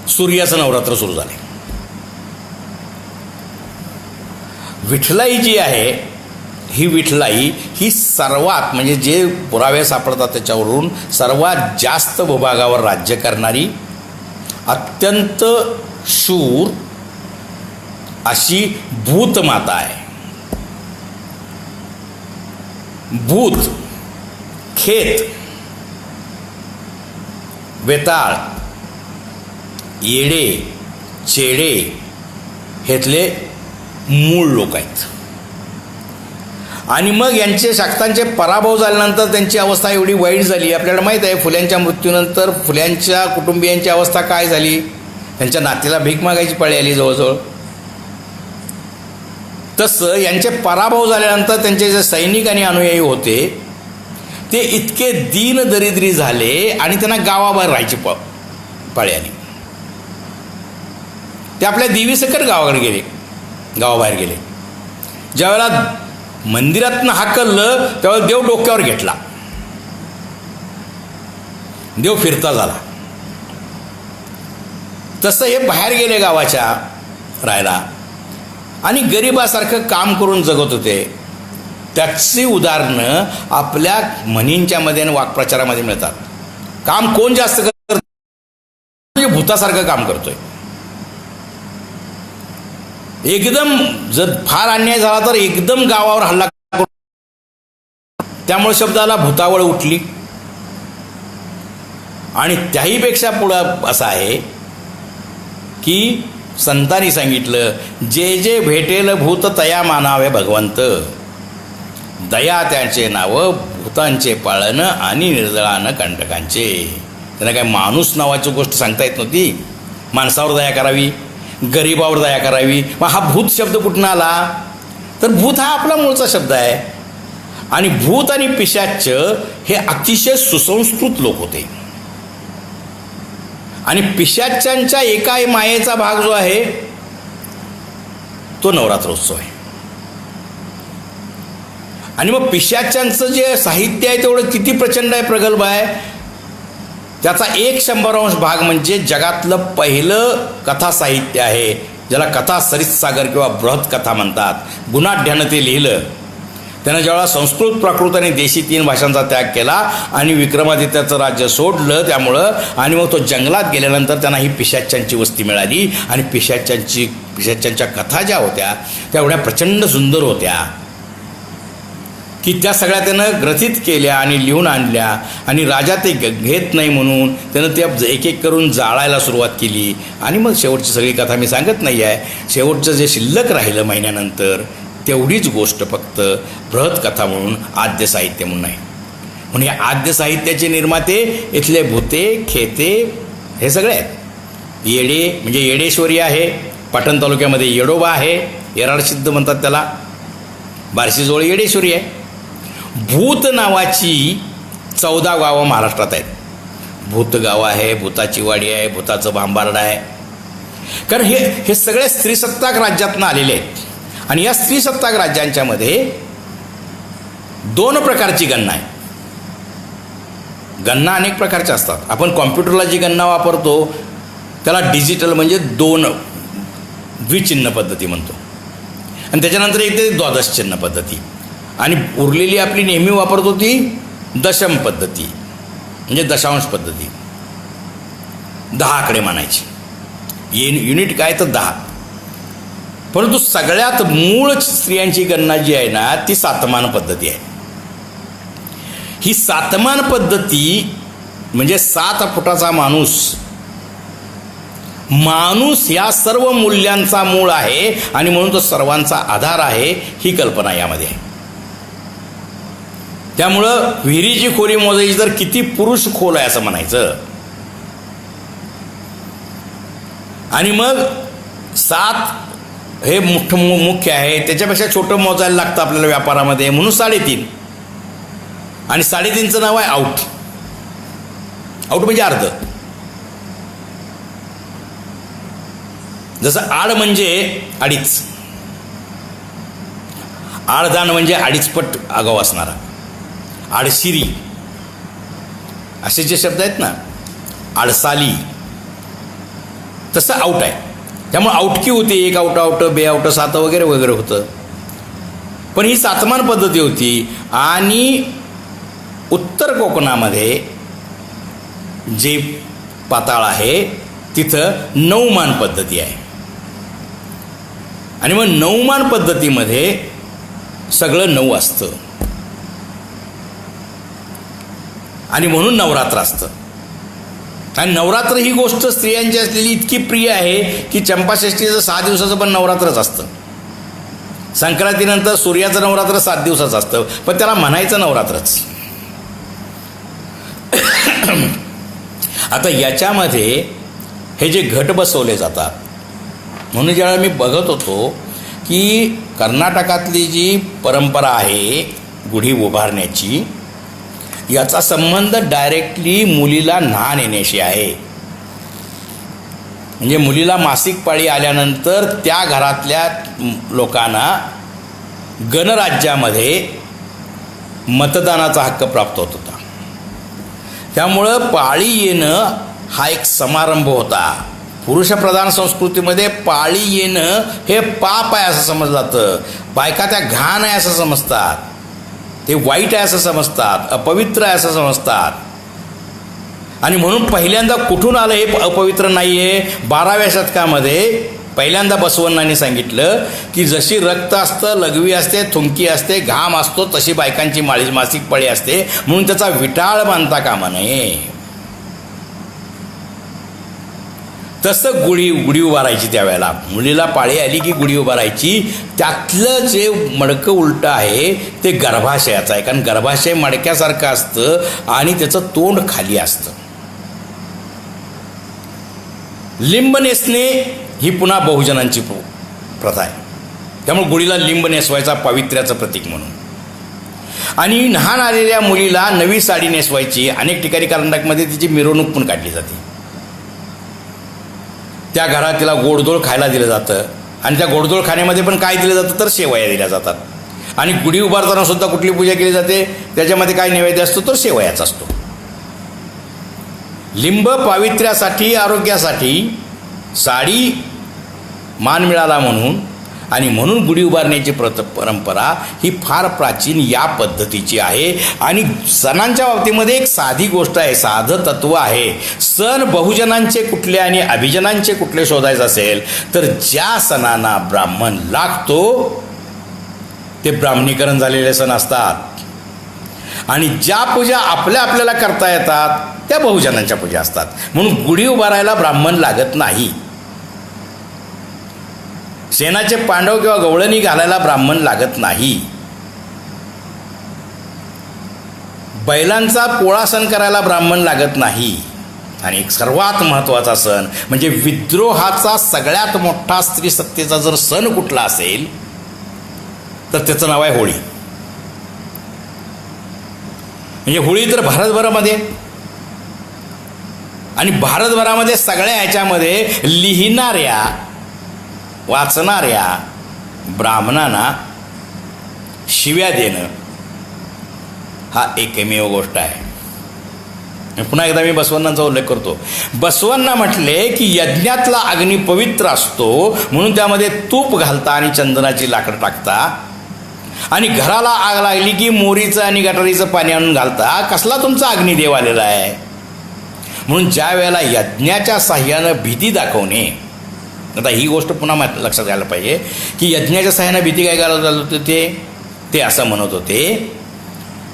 सूर्याचं नवरात्र सुरू झाले. विठलाई जी आहे, ही विठलाई ही सर्वात, म्हणजे जे पुरावे सापडतात त्याच्यावरून सर्वात जास्त भूभागावर राज्य करणारी अत्यंत शूर अशी भूतमाता आहे. भूत, खेत, वेताळ, येडे, चेडे हेतले मूळ लोक आहेत. आणि मग यांचे शाक्तांचे पराभव झाल्यानंतर त्यांची अवस्था एवढी वाईट झाली. आपल्याला माहीत आहे फुल्यांच्या मृत्यूनंतर फुल्यांच्या कुटुंबियांची अवस्था काय झाली. त्यांच्या नातीला भीक मागायची पाळी आली जवळजवळ. तसं यांचे पराभव झाल्यानंतर त्यांचे जे सैनिक आणि अनुयायी होते ते इतके दीनदरिद्री झाले आणि त्यांना गावाबाहेर राहायची पाळी आली. ते आपल्या देवीसकट गावाकडे गेले, गावाबाहेर गेले. ज्यावेळेला मंदिरातनं हाकललं त्यावेळेला देव डोक्यावर घेतला, देव फिरता झाला. तसं हे बाहेर गेले गावाच्या राहायला आणि गरिबासारखं काम करून जगत होते. त्याची उदाहरणं आपल्या म्हणींच्या मध्ये आणि वाक्प्रचारामध्ये मिळतात. काम कोण जास्त करत, म्हणजे भूतासारखं काम करतोय. एकदम जर फार अन्याय झाला तर एकदम गावावर हल्ला करून, त्यामुळे शब्दाला भूतावळ उठली. आणि त्याहीपेक्षा पुढं असं आहे की संतांनी सांगितलं, जे जे भेटेल भूत तया मानावे भगवंत, दया त्याचे नाव भूतांचे पाळण आणि निर्दळानं कंटकांचे. त्यांना काय माणूस नावाची गोष्ट सांगता येत नव्हती. माणसावर दया करावी, गरीबावर दया करावी. मग हा भूत शब्द कुठून आला तर भूत हा आपला मूळचा शब्द आहे. आणि भूत आणि पिशाच हे अतिशय सुसंस्कृत लोक होते. आणि पिशाच्यांच्या एका मायेचा भाग जो आहे तो नवरात्रोत्सव आहे. आणि मग पिशाच्यांचं जे साहित्य आहे तेवढं किती प्रचंड आहे, प्रगल्भ आहे. त्याचा 1/100 भाग म्हणजे जगातलं पहिलं कथा साहित्य आहे, ज्याला कथा सरितसागर किंवा बृहत कथा म्हणतात. गुणाढ्यानं ते लिहिलं. त्यानं जेव्हा संस्कृत, प्राकृत आणि देशी 3 भाषांचा त्याग केला आणि विक्रमादित्याचं राज्य सोडलं त्यामुळं, आणि मग तो जंगलात गेल्यानंतर त्यांना ही पिशाच्यांची वस्ती मिळाली. आणि पिशाच्यांच्या कथा ज्या होत्या त्या एवढ्या प्रचंड सुंदर होत्या की त्या सगळ्या त्यानं ग्रथित केल्या आणि लिहून आणल्या. आणि राजा ते घेत नाही म्हणून त्यानं त्या एक एक करून जाळायला सुरुवात केली. आणि मग शेवटची सगळी कथा मी सांगत नाही आहे. शेवटचं जे शिल्लक राहिलं महिन्यानंतर तेवढीच गोष्ट फक्त बृहत कथा म्हणून, आद्य साहित्य म्हणून आहे. म्हणून या आद्य साहित्याचे निर्माते इथले भूते, खेते हे सगळे आहेत. येडे म्हणजे येडेश्वरी आहे, पाटण तालुक्यामध्ये येडोबा आहे, येराडसिद्ध म्हणतात त्याला, बार्शीजवळ येडेश्वरी आहे. भूत नावाची 14 गावं महाराष्ट्रात आहेत. भूतगाव आहे, भूताची वाडी आहे, भूताचं भांबार्ड आहे. कारण हे सगळे स्त्रीसत्ताक राज्यातनं आलेले आहेत. आणि या स्त्रीसत्ताक राज्यांच्या मध्ये 2 प्रकारची गणना आहे. गणना अनेक प्रकारच्या असतात. आपण कॉम्प्युटरला जी गणना वापरतो त्याला डिजिटल म्हणजे 2 द्विचिन्ह पद्धती म्हणतो. आणि त्याच्यानंतर येते द्वादश चिन्ह पद्धती. आणि उरलेली आपली नेहमी वापरतो ती दशम पद्धती म्हणजे दशांश पद्धती. 10कडे मानायची. युनिट काय तर 10. परंतु सगळ्यात मूळ स्त्रियांची गणना जी आहे ना ती सातमान पद्धती आहे. ही सातमान पद्धती म्हणजे 7 फुटाचा माणूस या सर्व मूल्यांचा मूळ आहे आणि म्हणून तो सर्वांचा आधार आहे, ही कल्पना यामध्ये आहे. त्यामुळं विहिरीची खोली मोजायची तर किती पुरुष खोल आहे असं म्हणायचं. आणि मग 7 हे मुख्य आहे, त्याच्यापेक्षा छोटं मोजायला लागतं आपल्याला व्यापारामध्ये, म्हणून 3.5. आणि 3.5चं नाव आहे आऊट. आऊट म्हणजे अर्ध. जसं आड म्हणजे 2.5, आडदान म्हणजे 2.5 पट आगाऊ असणारा, आडशिरी असे जे शब्द आहेत ना, आडसाली, तसं आऊट आहे. त्यामुळे आऊटकी होती, 1 आऊट, 2 आऊट, 7 वगैरे वगैरे होतं. पण ही सातमान पद्धती होती. आणि उत्तर कोकणामध्ये जे पाताळ आहे तिथं 9 मान पद्धती आहे. आणि मग 9 मान पद्धतीमध्ये सगळं 9 असतं आणि म्हणून नवरात्र असतं. आणि नवरात्र ही गोष्ट स्त्रियांची असलेली इतकी प्रिय आहे की चंपाषष्ठीचं 6 दिवसाचं पण नवरात्रच असतं. संक्रांतीनंतर सूर्याचं नवरात्र 7 दिवसाचं असतं, पण त्याला म्हणायचं नवरात्रच. आता याच्यामध्ये हे जे घट बसवले जातात, म्हणून ज्यावेळेला मी बघत होतो की कर्नाटकातली जी परंपरा आहे गुढी उभारण्याची, याचा संबंध डायरेक्टली मुलीला न्हाण येण्याशी आहे. म्हणजे मुलीला मासिक पाळी आल्यानंतर त्या घरातल्या लोकांना गणराज्यामध्ये मतदानाचा हक्क प्राप्त होत होता. त्यामुळं पाळी येणं हा एक समारंभ होता. पुरुषप्रधान संस्कृतीमध्ये पाळी येणं हे पाप आहे असं समजलं जातं. बायका त्या घाण आहे असं समजतात, ते वाईट आहे असं समजतात, अपवित्र आहे असं समजतात. आणि म्हणून पहिल्यांदा कुठून आलं हे अपवित्र नाही आहे, 12व्या शतकामध्ये पहिल्यांदा बसवण्णांनी सांगितलं की जशी रक्त असतं, लघवी असते, थुंकी असते, घाम असतो, तशी बायकांची मासिक पाळी असते, म्हणून त्याचा विटाळ मानता कामा नये. तसं गुढी उभारायची. त्यावेळेला मुलीला पाळी आली की गुढी उभारायची. त्यातलं जे मडकं उलटं आहे ते गर्भाशयाचं आहे, कारण गर्भाशय मडक्यासारखं असतं आणि त्याचं तोंड खाली असतं. लिंब नेसणे ही पुन्हा बहुजनांची प्रथा आहे. त्यामुळे गुढीला लिंब नेसवायचा पावित्र्याचं प्रतीक म्हणून. आणि न्हाण आलेल्या मुलीला नवी साडी नेसवायची. अनेक ठिकाणी कर्नाटकमध्ये तिची मिरवणूक पण काढली जाते. त्या घरात तिला गोडधोड खायला दिलं जातं. आणि त्या गोडधोड खाण्यामध्ये पण काय दिलं जातं तर शेवया दिल्या जातात. आणि गुढी उभारताना सुद्धा कुठली पूजा केली जाते, त्याच्यामध्ये काय नैवेद्य असतो तर शेवयाचा असतो. लिंब पावित्र्यासाठी, आरोग्यासाठी, साडी मान मिळाला म्हणून, आणि म्हणून गुढी उभारण्याची परंपरा ही फार प्राचीन या पद्धतीची आहे. आणि सणांच्या बाबतीमध्ये एक साधी गोष्ट आहे, साधं तत्व आहे. सण बहुजनांचे कुठले आणि अभिजनांचे कुठले शोधायचं असेल तर ज्या सणांना ब्राह्मण लागतो ते ब्राह्मणीकरण झालेले सण असतात. आणि ज्या पूजा आपल्याला करता येतात त्या बहुजनांच्या पूजा असतात. म्हणून गुढी उभारायला ब्राह्मण लागत नाही. शेणाचे पांडव किंवा गवळणी घालायला ब्राह्मण लागत नाही. बैलांचा पोळा सण करायला ब्राह्मण लागत नाही. आणि एक सर्वात महत्त्वाचा सण म्हणजे विद्रोहाचा सगळ्यात मोठा स्त्री सत्तेचा जर सण कुठला असेल तर त्याचं नाव आहे होळी. म्हणजे होळी तर भारतभरामध्ये, आणि भारतभरामध्ये सगळ्या ह्याच्यामध्ये लिहिणाऱ्या वाचणाऱ्या ब्राह्मणांना शिव्या देणं हा एकमेव गोष्ट आहे. पुन्हा एकदा मी बसवण्णांचा उल्लेख करतो. बसवण्णा म्हटले की यज्ञातला अग्नी पवित्र असतो म्हणून त्यामध्ये तूप घालता आणि चंदनाची लाकडं टाकता. आणि घराला आग लागली की मोरीचं आणि गटारीचं पाणी आणून घालता. कसला तुमचा अग्निदेव आलेला आहे. म्हणून ज्या वेळेला यज्ञाच्या साह्यानं भीती दाखवणे, आता ही गोष्ट पुन्हा लक्षात घ्यायला पाहिजे की यज्ञाच्या साह्यानं भीती काय घालत होते ते असं म्हणत होते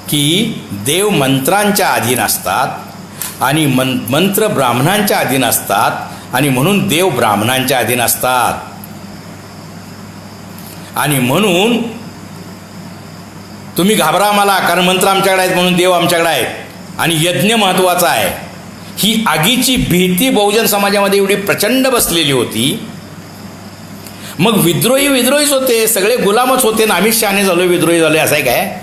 की देव मंत्रांच्या अधीन असतात आणि मंत्र ब्राह्मणांच्या अधीन असतात आणि म्हणून देव ब्राह्मणांच्या अधीन असतात आणि म्हणून तुम्ही घाबरा मला, कारण मंत्र आमच्याकडे आहेत म्हणून देव आमच्याकडे आहेत आणि यज्ञ महत्त्वाचा आहे. ही आगीची भीती बहुजन समाजामध्ये एवढी प्रचंड बसलेली होती. मग विद्रोहीच होते, सगळे गुलामच होते ना, आम्हीच शहाणे झालो विद्रोही झाले असं आहे काय?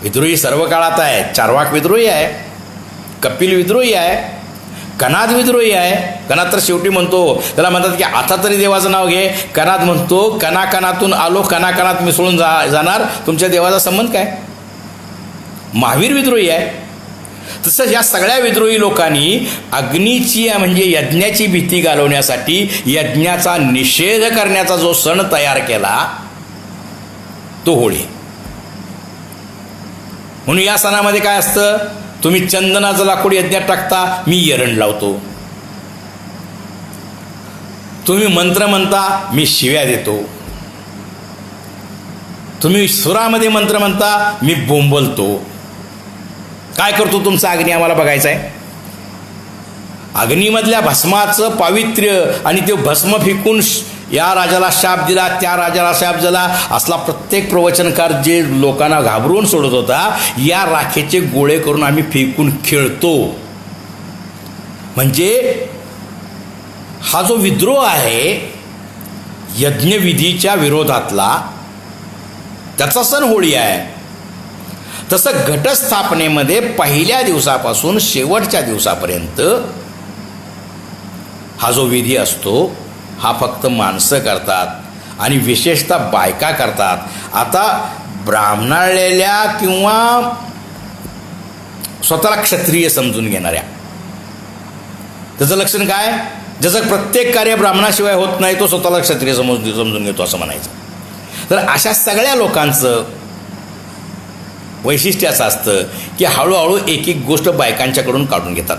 विद्रोही सर्व काळात आहे. चार्वाक विद्रोही आहे, कपिल विद्रोही आहे, कनाद विद्रोही आहे. कनाद तर शेवटी म्हणतो, त्याला म्हणतात की आता तरी देवाचं नाव घे. कनाद म्हणतो कणाकणातून आलो, कणाकणात मिसळून जाणार, तुमच्या देवाचा संबंध काय? महावीर विद्रोही आहे. तसंच या सगळ्या विद्रोही लोकांनी अग्नीची म्हणजे यज्ञाची भीती घालवण्यासाठी यज्ञाचा निषेध करण्याचा जो सण तयार केला तो होळी. म्हणून या सणामध्ये काय असतं, तुम्ही चंदनाचं लाकूड यज्ञात टाकता, मी एरंड लावतो. तुम्ही मंत्र म्हणता, मी शिव्या देतो. तुम्ही सुरामध्ये मंत्र म्हणता, मी बोंबलतो. काय करतो तुमचा अग्नी आम्हाला बघायचा आहे. अग्नीमधल्या भस्माचं पावित्र्य आणि ते भस्म फेकून या राजाला शाप दिला, त्या राजाला शाप दिला, असला प्रत्येक प्रवचनकार जे लोकांना घाबरवून सोडत होता, या राखेचे गोळे करून आम्ही फेकून खेळतो. म्हणजे हा जो विद्रोह आहे यज्ञविधीच्या विरोधातला, त्याचा सण होळी आहे. तसं घटस्थापनेमध्ये पहिल्या दिवसापासून शेवटच्या दिवसापर्यंत हा जो विधी असतो हा फक्त माणसं करतात आणि विशेषतः बायका करतात. आता ब्राह्मणाळलेल्या किंवा स्वतःला क्षत्रिय समजून घेणाऱ्या, त्याचं लक्षण काय? ज्याचं प्रत्येक कार्य ब्राह्मणाशिवाय होत नाही तो स्वतःला क्षत्रिय समजून घेतो असं म्हणायचं. तर अशा सगळ्या लोकांचं वैशिष्ट्य असं असतं की हळूहळू एक एक गोष्ट बायकांच्याकडून काढून घेतात.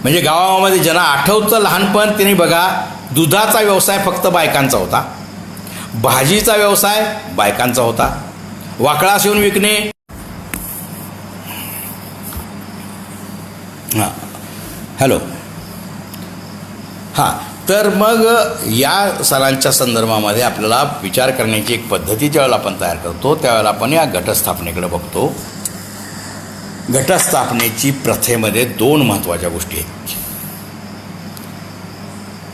म्हणजे गावामध्ये ज्यांना आठवतं लहानपण त्यांनी बघा, दुधाचा व्यवसाय फक्त बायकांचा होता, भाजीचा व्यवसाय बायकांचा होता, वाकडा शिवून विकणे. हां हॅलो हां तर मग या सणांच्या संदर्भामध्ये आपल्याला विचार करण्याची एक पद्धती ज्यावेळेला आपण तयार करतो त्यावेळेला आपण या घटस्थापनेकडे बघतो. घटस्थापनेची प्रथेमध्ये दोन महत्त्वाच्या गोष्टी आहेत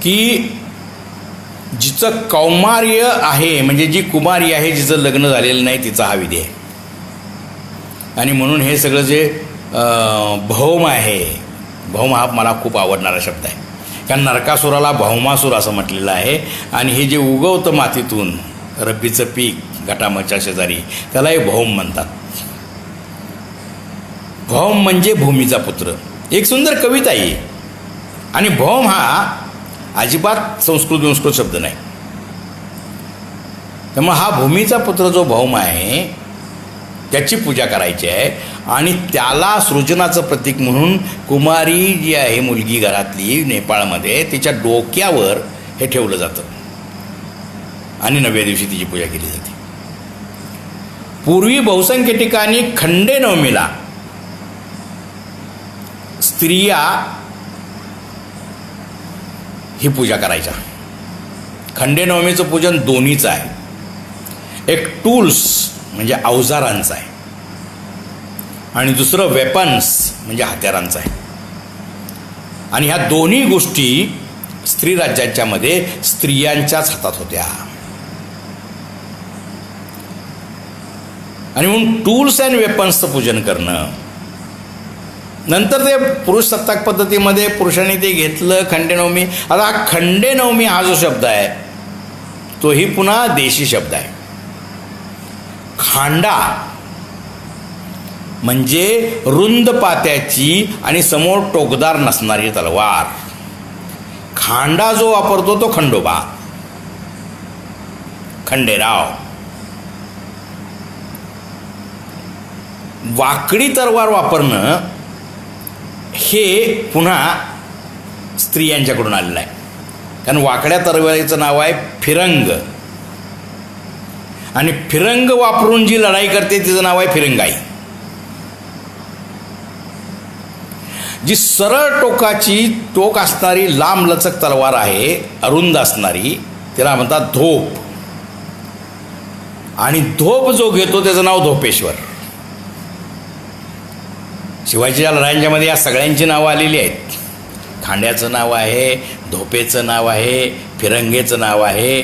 की जिचं कौमार्य आहे, म्हणजे जी कुमारी आहे, जिचं लग्न झालेलं नाही, तिचा हा विधी आहे. आणि म्हणून हे सगळं जे भौम आहे, भौम हा मला खूप आवडणारा शब्द आहे, कारण नरकासुराला भौमासूर असं म्हटलेलं आहे. आणि हे जे उगवतं मातीतून रब्बीचं पीक घटामच्या शेजारी, त्यालाही भौम म्हणतात. भौम म्हणजे भूमीचा पुत्र. एक सुंदर कविता आहे. आणि भौम हा अजिबात संस्कृत शब्द नाही. त्यामुळे हा भूमीचा पुत्र जो भौम आहे त्याची पूजा करायची आहे. आणि त्याला सृजनाचं प्रतीक म्हणून कुमारी जी आहे मुलगी घरातली नेपाळमध्ये, तिच्या डोक्यावर हे ठेवलं जातं आणि 9व्या दिवशी तिची पूजा केली जाते. पूर्वी बहुसंख्य ठिकाणी खंडेनवमीला स्त्रिया ही पूजा करायच्या. खंडेनवमीचं पूजन दोन्हीचं आहे. एक टूल्स म्हणजे अवजारांचं आहे आणि दुसरं वेपन्स म्हणजे हत्यारांचं आहे. आणि ह्या दोन्ही गोष्टी स्त्री राज्याच्यामध्ये स्त्रियांच्याच हातात होत्या. आणि म्हणून टूल्स अँड वेपन्सचं पूजन करणं. नंतर ते पुरुष सत्ताक पद्धतीमध्ये पुरुषांनी ते घेतलं खंडेनवमी. आता हा खंडेनवमी हा जो शब्द आहे तोही पुन्हा देशी शब्द आहे. खांडा म्हणजे रुंद पात्याची आणि समोर टोकदार नसणारी तलवार. खांडा जो वापरतो तो खंडोबा, खंडेराव. वाकडी तलवार वापरणं हे पुन्हा स्त्रियांच्याकडून आलेलं आहे. कारण वाकड्या तलवारीचं नाव आहे फिरंग, आणि फिरंग वापरून जी लढाई करते तिचं नाव आहे फिरंगाई. जी सरळ टोक असणारी लांबलचक तलवार आहे, अरुंद असणारी, तिला म्हणतात धोप. आणि धोप जो घेतो त्याचं नाव धोपेश्वर. शिवाजीच्या लढायांच्या मध्ये या सगळ्यांची नावं आलेली आहेत. खांड्याचं नाव आहे, धोपेचं नाव आहे, फिरंगेचं नाव आहे.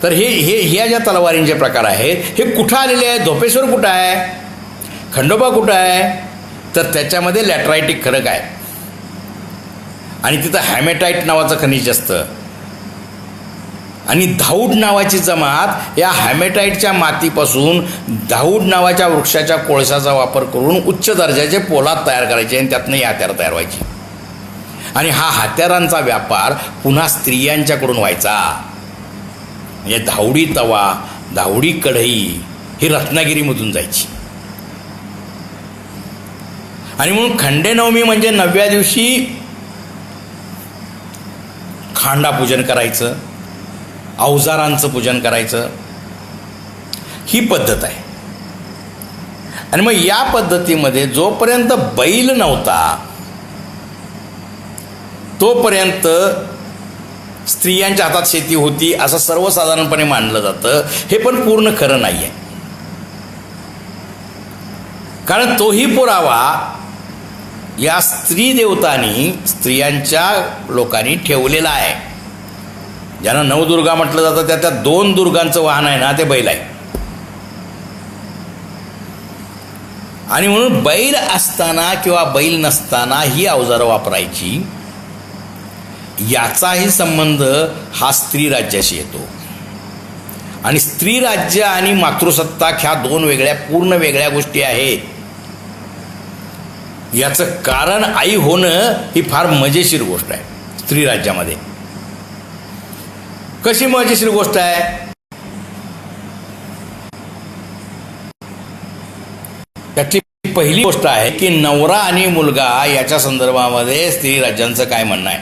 तर ह्या ज्या तलवारींचे प्रकार आहेत हे कुठं आलेले आहेत? धोपेश्वर कुठं आहे? खंडोबा कुठं आहे? तर त्याच्यामध्ये लॅटरायटिक खडक आहे, आणि तिथं हॅमेटाईट नावाचं खनिज असतं. आणि धाऊड नावाची जमात या हॅमेटाईटच्या मातीपासून धाऊड नावाच्या वृक्षाच्या कोळशाचा वापर करून उच्च दर्जाचे पोलाद तयार करायचे, आणि त्यातनं ही हत्यारं तयार व्हायची. आणि हा हत्यारांचा व्यापार पुन्हा स्त्रियांच्याकडून व्हायचा. म्हणजे धावडी तवा, धावडी कढई ही रत्नागिरीमधून जायची. आणि म्हणून खंडेनवमी म्हणजे 9व्या दिवशी खांडा पूजन करायचं, अवजारांचं पूजन करायचं, ही पद्धत आहे. आणि मग या पद्धतीमध्ये जोपर्यंत बैल नव्हता तोपर्यंत स्त्रियांच्या हातात शेती होती असं सर्वसाधारणपणे मानलं जातं. हे पण पूर्ण खरं नाही आहे, कारण तोही पुरावा या स्त्री देवतांनी स्त्रियांच्या लोकांनी ठेवलेला आहे. ज्यांना नवदुर्गा म्हटलं जातं त्या 2 दुर्गांचं वाहन आहे ना, ते बैल आहे. आणि म्हणून बैल असताना किंवा बैल नसताना ही अवजारं वापरायची, याचाही संबंध हा स्त्री राज्याशी येतो. आणि स्त्री राज्य आणि मातृसत्ताक ह्या 2 पूर्ण वेगळ्या गोष्टी आहेत. याचं कारण आई होणं ही फार मजेशीर गोष्ट आहे. स्त्री राज्यामध्ये कशी मजेशीर गोष्ट आहे? त्यातली पहिली गोष्ट आहे की नवरा आणि मुलगा याच्या संदर्भामध्ये स्त्री राज्यांचं काय म्हणणं आहे.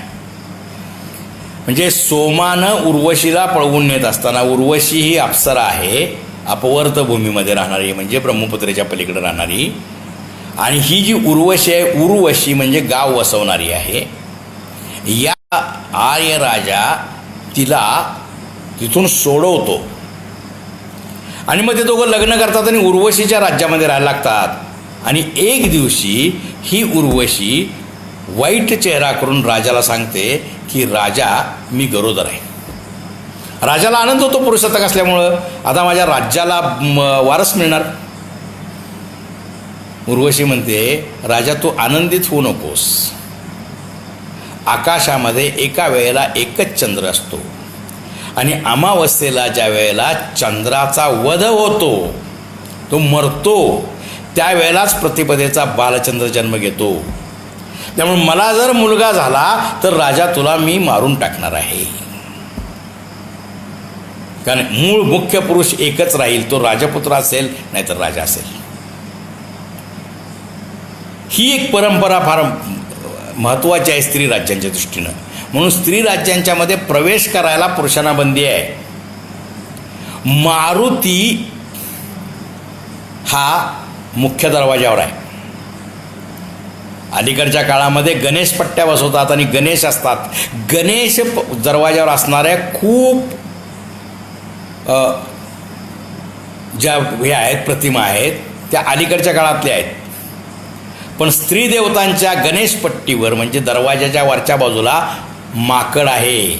म्हणजे सोमानं उर्वशीला पळवून नेत असताना, उर्वशी ही अप्सरा आहे, अपवर्त भूमीमध्ये राहणारी, म्हणजे ब्रह्मपुत्रेच्या पलीकडे राहणारी. आणि ही जी उर्वशी आहे, उर्वशी म्हणजे गाव वसवणारी आहे. या आर्य राजा तिला तिथून सोडवतो, आणि मग ते दोघं लग्न करतात आणि उर्वशीच्या राज्यामध्ये राहायला लागतात. आणि एक दिवशी ही उर्वशी वाईट चेहरा करून राजाला सांगते की राजा, मी गरोदर आहे. राजाला आनंद होतो पुरुषसत्ताक असल्यामुळं, आता माझ्या राज्याला वारस मिळणार. उर्वशी म्हणते, राजा तू आनंदित होऊ नकोस. आकाशामध्ये एका वेळेला एकच चंद्र असतो, आणि अमावस्येला ज्या वेळेला चंद्राचा वध होतो, तो मरतो, त्यावेळेलाच प्रतिपदेचा बालचंद्र जन्म घेतो. त्यामुळे मला जर मुलगा झाला तर राजा तुला मी मारून टाकणार आहे. कारण मूळ मुख्य पुरुष एकच राहील, तो राजपुत्र असेल नाहीतर राजा असेल. ही एक परंपरा फार महत्त्वाची आहे स्त्री राज्यांच्या दृष्टीनं. म्हणून स्त्री राज्यांच्यामध्ये प्रवेश करायला पुरुषांना बंदी आहे. मारुती हा मुख्य दरवाजावर आहे. अलीकडच्या काळामध्ये गणेश पट्ट्या बसवतात आणि गणेश असतात. गणेश दरवाजावर असणाऱ्या खूप ज्या हे आहेत प्रतिमा आहेत त्या अलीकडच्या काळातल्या आहेत. पण स्त्री देवतांच्या गणेश पट्टीवर म्हणजे दरवाजाच्या वरच्या बाजूला माकड आहे.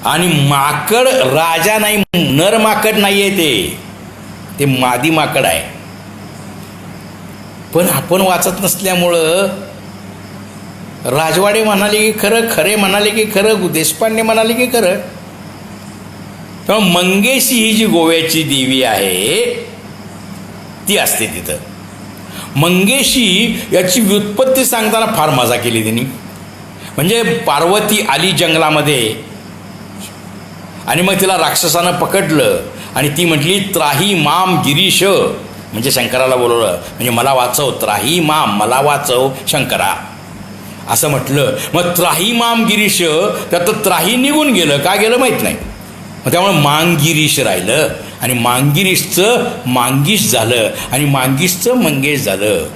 आणि माकड राजा नाही, नर माकड नाही आहे, ते मादी माकड आहे. पण आपण वाचत नसल्यामुळं राजवाडे म्हणाले की खरं, खरे म्हणाले की खरं, देशपांडे म्हणाले की खरं. तेव्हा मंगेशी ही जी गोव्याची देवी आहे ती असते तिथं. मंगेशी याची व्युत्पत्ती सांगताना फार मजा केली त्यांनी. म्हणजे पार्वती आली जंगलामध्ये आणि मग तिला राक्षसानं पकडलं आणि ती म्हटली त्राही माम गिरीश, म्हणजे शंकराला बोलवलं, म्हणजे मला वाचव त्राही माम, मला वाचव शंकरा असं म्हटलं. मग त्राही माम गिरीश, त्यात त्राही निघून गेलं, का गेलं माहीत नाही. मग त्यामुळे मांगिरीश राहिलं आणि मांगिरीशचं मांगीश झालं आणि मांगीशचं मंगेश झालं.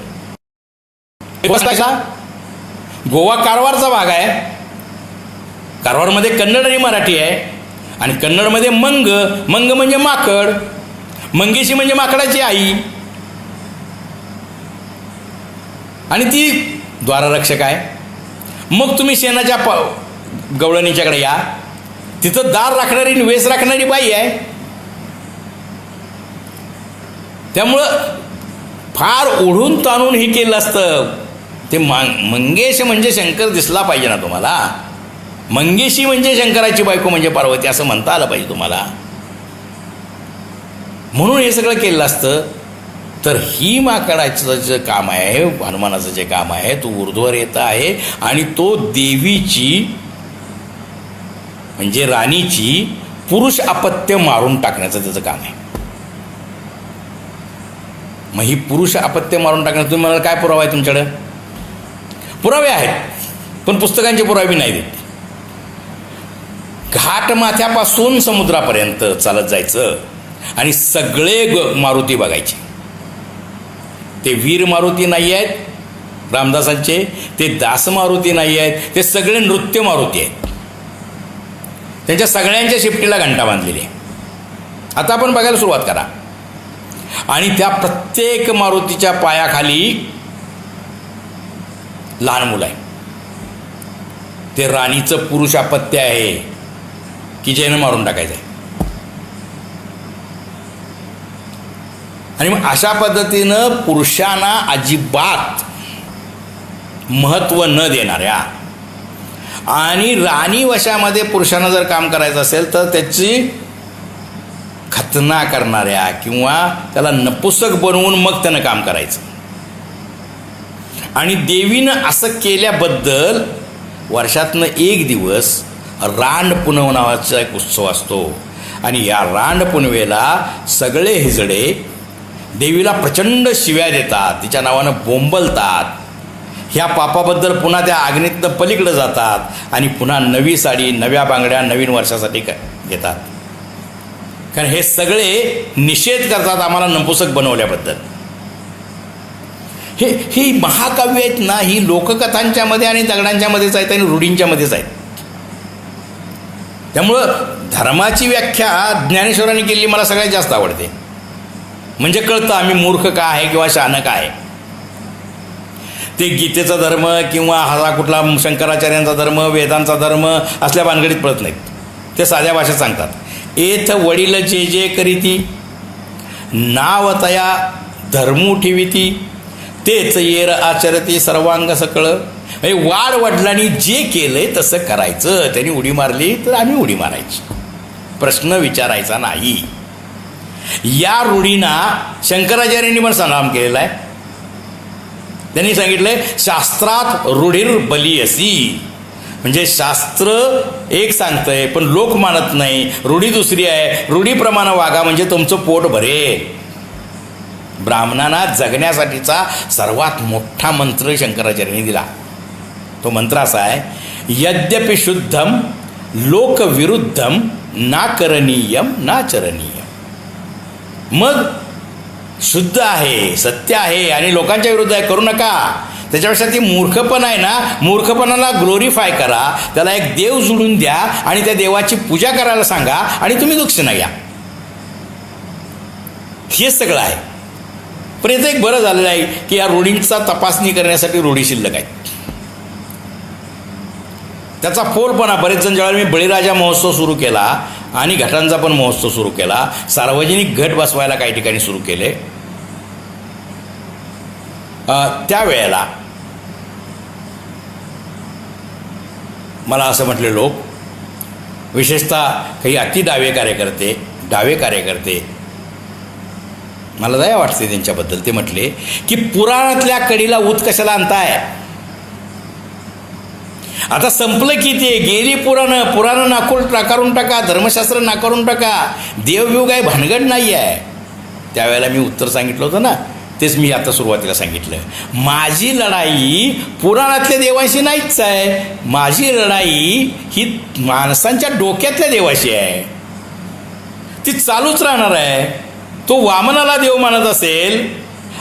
गोवा कारवारचा भाग आहे. कारवारमध्ये कन्नड आणि मराठी आहे आणि कन्नडमध्ये मंग, मंग म्हणजे माकड, मंगेशी म्हणजे माकडाची आई आणि ती द्वाररक्षक आहे. मग तुम्ही शेणाच्या गवळणीच्याकडे या, तिथं दार राखणारी वेस राखणारी बाई आहे. त्यामुळं फार ओढून ताणून हे केलं असतं. ते मंगेश म्हणजे शंकर दिसला पाहिजे ना तुम्हाला. मंगेशी म्हणजे शंकराची बायको म्हणजे पार्वती असं म्हणता आलं पाहिजे तुम्हाला. म्हणून हे सगळं केलं असतं. तर ही माकडाचं जे काम आहे, हनुमानाचं जे काम आहे, तो ऊर्ध्वर येत आहे आणि तो देवीची म्हणजे राणीची पुरुष अपत्य मारून टाकण्याचं त्याचं काम आहे. मग ही पुरुष अपत्य मारून टाकण्याचं तुम्ही म्हणाल काय पुरावा आहे तुमच्याकडं? पुरावे आहेत पण पुस्तकांचे पुरावे नाही देत. घाटमाथ्यापासून समुद्रापर्यंत चालत जायचं आणि सगळे मारुती बघायचे. ते वीर मारुती नाही आहेत रामदासांचे, ते दास मारुती नाही आहेत, ते सगळे नृत्य मारुती आहेत. त्यांच्या सगळ्यांच्या शिफ्टीला घंटा बांधलेली आहे. आता आपण बघायला सुरुवात करा आणि त्या प्रत्येक मारुतीच्या पायाखाली लहान मुलं आहे. ते राणीचं पुरुष अपत्य आहे की ज्यानं मारून टाकायचं आहे. आणि मग अशा पद्धतीनं पुरुषांना अजिबात महत्त्व न देणाऱ्या आणि राणी वशामध्ये पुरुषांना जर काम करायचं असेल तर त्याची खतना करणाऱ्या किंवा त्याला नपुसक बनवून मग त्यानं काम करायचं. आणि देवीनं असं केल्याबद्दल वर्षातनं एक दिवस रांडपुनव नावाचा एक उत्सव असतो आणि या रांडपुनवेला सगळे हिजडे देवीला प्रचंड शिव्या देतात, तिच्या नावानं बोंबलतात. ह्या पापाबद्दल पुन्हा त्या अग्नीतनं पलीकडे जातात आणि पुन्हा नवी साडी, नव्या बांगड्या नवीन वर्षासाठी घेतात. कारण हे सगळे निषेध करतात आम्हाला नपुसक बनवल्याबद्दल. ही महाकाव्य आहेत ना, ही लोककथांच्या मध्ये आणि दगडांच्या मध्येच आहेत आणि रूढींच्या मध्येच आहेत. त्यामुळं धर्माची व्याख्या ज्ञानेश्वरांनी केलेली मला सगळ्यात जास्त आवडते. म्हणजे कळतं आम्ही मूर्ख का आहे किंवा शहाणं का आहे. ते गीतेचा धर्म किंवा हा कुठला शंकराचार्यांचा धर्म, वेदांचा धर्म असल्या भानगडीत पडत नाहीत. ते साध्या भाषेत सांगतात. एथ वडील जे जे करीती, नाव तया धर्मू ठेविती, तेच येर आचरती सर्वांग सकळ. म्हणजे वाड वडिलांनी जे केलंय तसं करायचं. त्यांनी उडी मारली तर आम्ही उडी मारायची, प्रश्न विचारायचा नाही. या रूढींना शंकराचार्यांनी पण सलाम केलेला आहे. त्यांनी सांगितलंय शास्त्रात रूढीर बलियसी. म्हणजे शास्त्र एक सांगतंय पण लोक मानत नाही, रूढी दुसरी आहे. रूढीप्रमाणे वागा म्हणजे तुमचं पोट भरेल. ब्राह्मणांना जगण्यासाठीचा सर्वात मोठा मंत्र शंकराचार्यांनी दिला. तो मंत्र असा आहे, यद्यपि शुद्धम लोकविरुद्धम नाकरणीयम नाचरणीयम. मग शुद्ध आहे, सत्य आहे आणि लोकांच्या विरुद्ध आहे, करू नका. त्याच्यापेक्षा ती मूर्खपणा आहे ना, मूर्खपणाला ग्लोरीफाय करा, त्याला एक देव जोडून द्या आणि त्या देवाची पूजा करायला सांगा आणि तुम्ही दक्षिणा घ्या. हे सगळं आहे. पण याचं एक बरं झालेलं आहे की या रूढींचा तपासणी करण्यासाठी रूढी शिल्लक आहेत. त्याचा फोलपणा बरेच जण ज्यावेळेला मी बळीराजा महोत्सव सुरू केला आणि घटांचा पण महोत्सव सुरू केला, सार्वजनिक घट बसवायला काही ठिकाणी सुरू केले, त्यावेळेला मला असं म्हटले लोक, विशेषतः काही अति डावे कार्यकर्ते, मला दया वाटते त्यांच्याबद्दल. ते म्हटले की पुराणातल्या कडीला ऊत कशाला आणताय? आता संपलं की ते गेली पुराणं नाकारून टाका, धर्मशास्त्र नाकारून टाका. देवबिव काय भानगड नाही आहे. त्यावेळेला मी उत्तर सांगितलं होतं ना, तेच मी आता सुरुवातीला सांगितलं. माझी लढाई पुराणातल्या देवाशी नाहीच आहे. माझी लढाई ही माणसांच्या डोक्यातल्या देवाशी आहे. ती चालूच राहणार आहे. तो वामनाला देव मानत असेल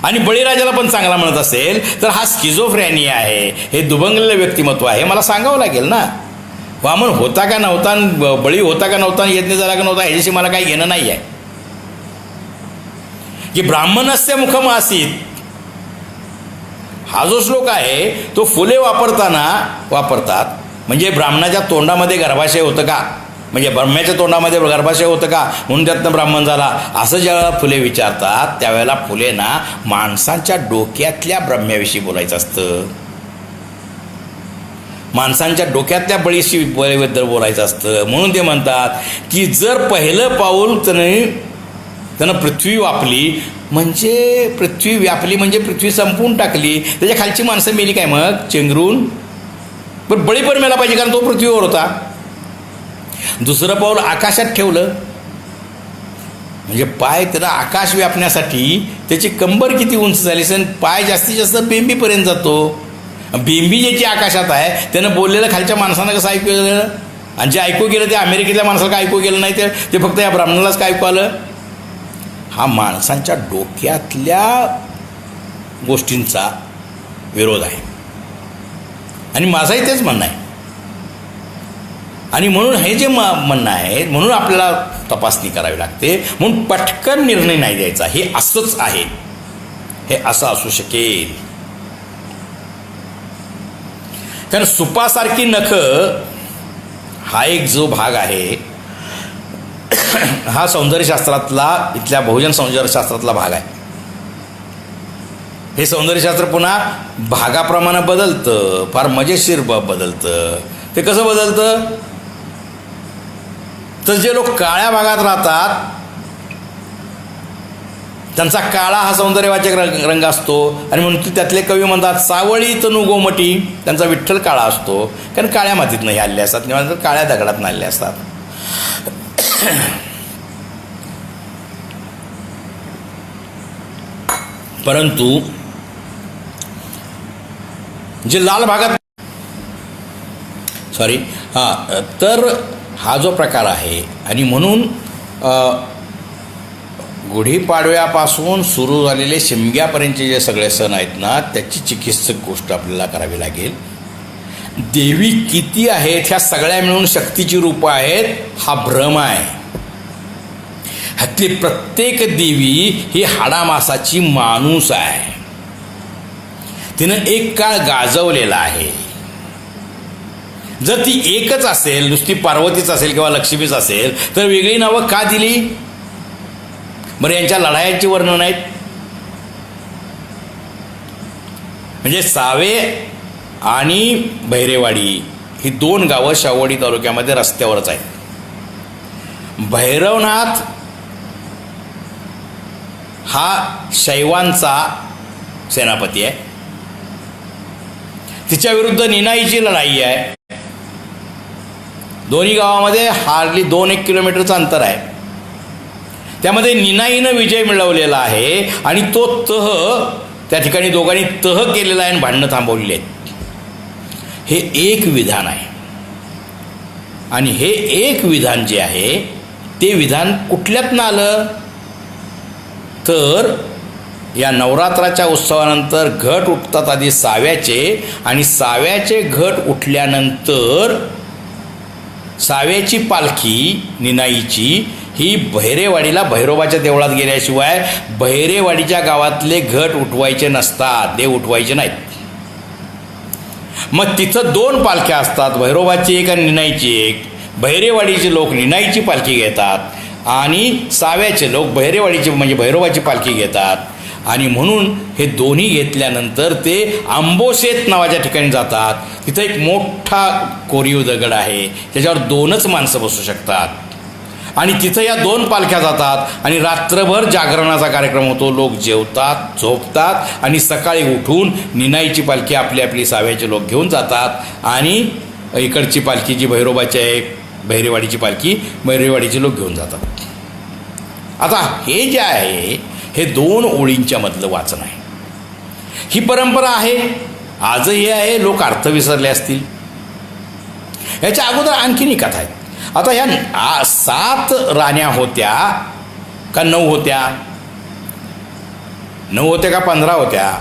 आणि बळीराजाला पण चांगला म्हणत असेल तर हा स्किझोफ्रेनिया आहे, हे दुभंगलेलं व्यक्तिमत्व आहे. मला सांगावं लागेल ना, वामन होता का नव्हता, बळी होता का नव्हता, यज्ञ झाला का नव्हता, ह्याच्याशी मला काही घेणं नाही आहे. की ब्राह्मणस्य मुखम आसीत हा जो श्लोक आहे तो फुले वापरतात. म्हणजे ब्राह्मणाच्या तोंडामध्ये गर्भाशय होतं का, म्हणजे ब्रह्म्याच्या तोंडामध्ये गर्भाशय होतं का म्हणून त्यातनं ब्राह्मण झाला, असं ज्यावेळेला फुले विचारतात त्यावेळेला फुलेंना माणसांच्या डोक्यातल्या ब्रह्म्याविषयी बोलायचं असतं. माणसांच्या डोक्यातल्या बळीबद्दल बोलायचं असतं. म्हणून ते म्हणतात की जर पहिलं पाऊल त्यानं पृथ्वी व्यापली म्हणजे पृथ्वी संपवून टाकली, त्याच्या खालची माणसं मेली काय मग चेंगरून? पण बळी पण मेला पाहिजे कारण तो पृथ्वीवर होता. दुसरं पाऊल आकाशात ठेवलं म्हणजे पाय त्याला आकाश व्यापण्यासाठी त्याची कंबर किती उंच झाली असेल, पाय जास्तीत जास्त बेंबीपर्यंत जातो. बेंबी ज्याची आकाशात आहे त्यानं बोललेलं खालच्या माणसानं कसं ऐकू गेलं, आणि जे ऐकू गेलं ते अमेरिकेतल्या माणसाला काय ऐकू गेलं नाही, ते फक्त या ब्राह्मणालाच काय ऐकू आलं. हा माणसांच्या डोक्यातल्या गोष्टींचा विरोध आहे आणि माझाही तेच म्हणणं आहे. आणि म्हणून हे जे म्हणणं आहे म्हणून आपल्याला तपासणी करावी लागते. म्हणून पटकन निर्णय नाही द्यायचा, हे असंच आहे, हे असं असू शकेल. कारण सुपासारखी नखं हा एक जो भाग आहे हा सौंदर्यशास्त्रातला, इथल्या बहुजन सौंदर्यशास्त्रातला भाग आहे. हे सौंदर्यशास्त्र पुन्हा भागाप्रमाणे बदलतं, फार मजेशीर बदलतं. ते कसं बदलतं तर जे लोक काळ्या भागात राहतात त्यांचा काळा हा सौंदर्यवाचक रंग असतो. आणि म्हणून त्यातले कवी म्हणतात सावळी तनू गोमटी, त्यांचा विठ्ठल काळा असतो कारण काळ्या मातीत नाही आलेले असतात किंवा काळ्या दगडात आलेले असतात. परंतु जे लाल भागात तर हा जो प्रकार आहे. आणि म्हणून गुढीपाडव्यापासून सुरू झालेले शिमग्यापर्यंतचे जे सगळे सण आहेत ना त्याची चिकित्सक गोष्ट आपल्याला करावी लागेल. देवी किती आहेत ह्या सगळ्या मिळून शक्तीची रूपं आहेत हा भ्रम आहे. ह्यातली प्रत्येक देवी ही हाडामासाची माणूस आहे. तिनं एक काळ गाजवलेला आहे. जर ती एकच असेल, नुसती पार्वतीच असेल किंवा लक्ष्मीच असेल तर वेगळी नावं का दिली बरं? यांच्या लढायांची वर्णन आहेत. म्हणजे सावे आणि भैरेवाडी ही दोन गावं शाहूवाडी तालुक्यामध्ये रस्त्यावरच आहेत. भैरवनाथ हा शैवांचा सेनापती आहे. तिच्या विरुद्ध निनाईची लढाई आहे. दोन्ही गावामध्ये हार्डली 2-1 किलोमीटरचं अंतर आहे. त्यामध्ये निनाईनं विजय मिळवलेला आहे आणि तो त्या ठिकाणी दोघांनी केलेला आहे आणि भांडणं थांबवलेली आहेत. हे एक विधान आहे. आणि हे एक विधान जे आहे ते विधान कुठल्यातनं आलं तर या नवरात्राच्या उत्सवानंतर घट उठतात आधी साव्याचे, आणि साव्याचे घट उठल्यानंतर साव्याची पालखी निनाईची ही भैरेवाडीला भैरोबाच्या देवळात गेल्याशिवाय भैरेवाडीच्या गावातले घट उठवायचे नसतात, देव उठवायचे नाहीत. मग तिथं 2 पालख्या असतात, भैरोबाची एक आणि निनाईची एक. भैरेवाडीचे लोक निनाईची पालखी घेतात आणि साव्याचे लोक भैरेवाडीची म्हणजे भैरोबाची पालखी घेतात. आणि म्हणून हे दोन्ही घेतल्यानंतर ते आंबोशेत नावाच्या ठिकाणी जातात. तिथं एक मोठा कोरीव दगड आहे, त्याच्यावर 2च माणसं बसू शकतात. आणि तिथं या 2 पालख्या जातात आणि रात्रभर जागरणाचा कार्यक्रम होतो. लोक जेवतात, झोपतात आणि सकाळी उठून निनाईची पालखी आपली आपली साव्याचे लोक घेऊन जातात आणि इकडची पालखी जी भैरोबाची आहे भैरेवाडीची पालखी भैरेवाडीचे लोक घेऊन जातात. आता हे जे आहे हे 2 ओळींच्या मधलं वाचन आहे. ही परंपरा आहे, आजही आहे. लोक अर्थ विसरले असतील. याच्या अगोदर आणखीन एक कथा आहे. आता ह्या 7 राण्या होत्या का 9 होत्या? 9 होत्या का 15 होत्या?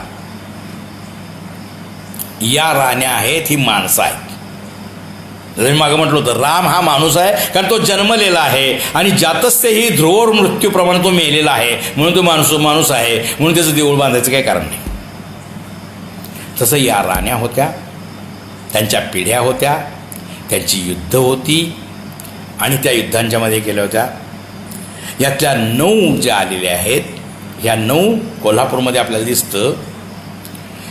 या राण्या आहेत, ही माणसं आहेत. जसं मी मागं म्हटलं होतं, राम हा माणूस आहे, कारण तो जन्मलेला आहे आणि जातस्यही ध्रुववर मृत्यूप्रमाणे तो मेलेला आहे, म्हणून तो माणूस आहे, म्हणून त्याचं देऊळ बांधायचं काही कारण नाही. तसं या राण्या होत्या, त्यांच्या पिढ्या होत्या, त्यांची युद्ध होती आणि त्या युद्धांच्या मध्ये केल्या होत्या. यातल्या 9 ज्या आलेल्या आहेत, ह्या 9 कोल्हापूरमध्ये आपल्याला दिसतं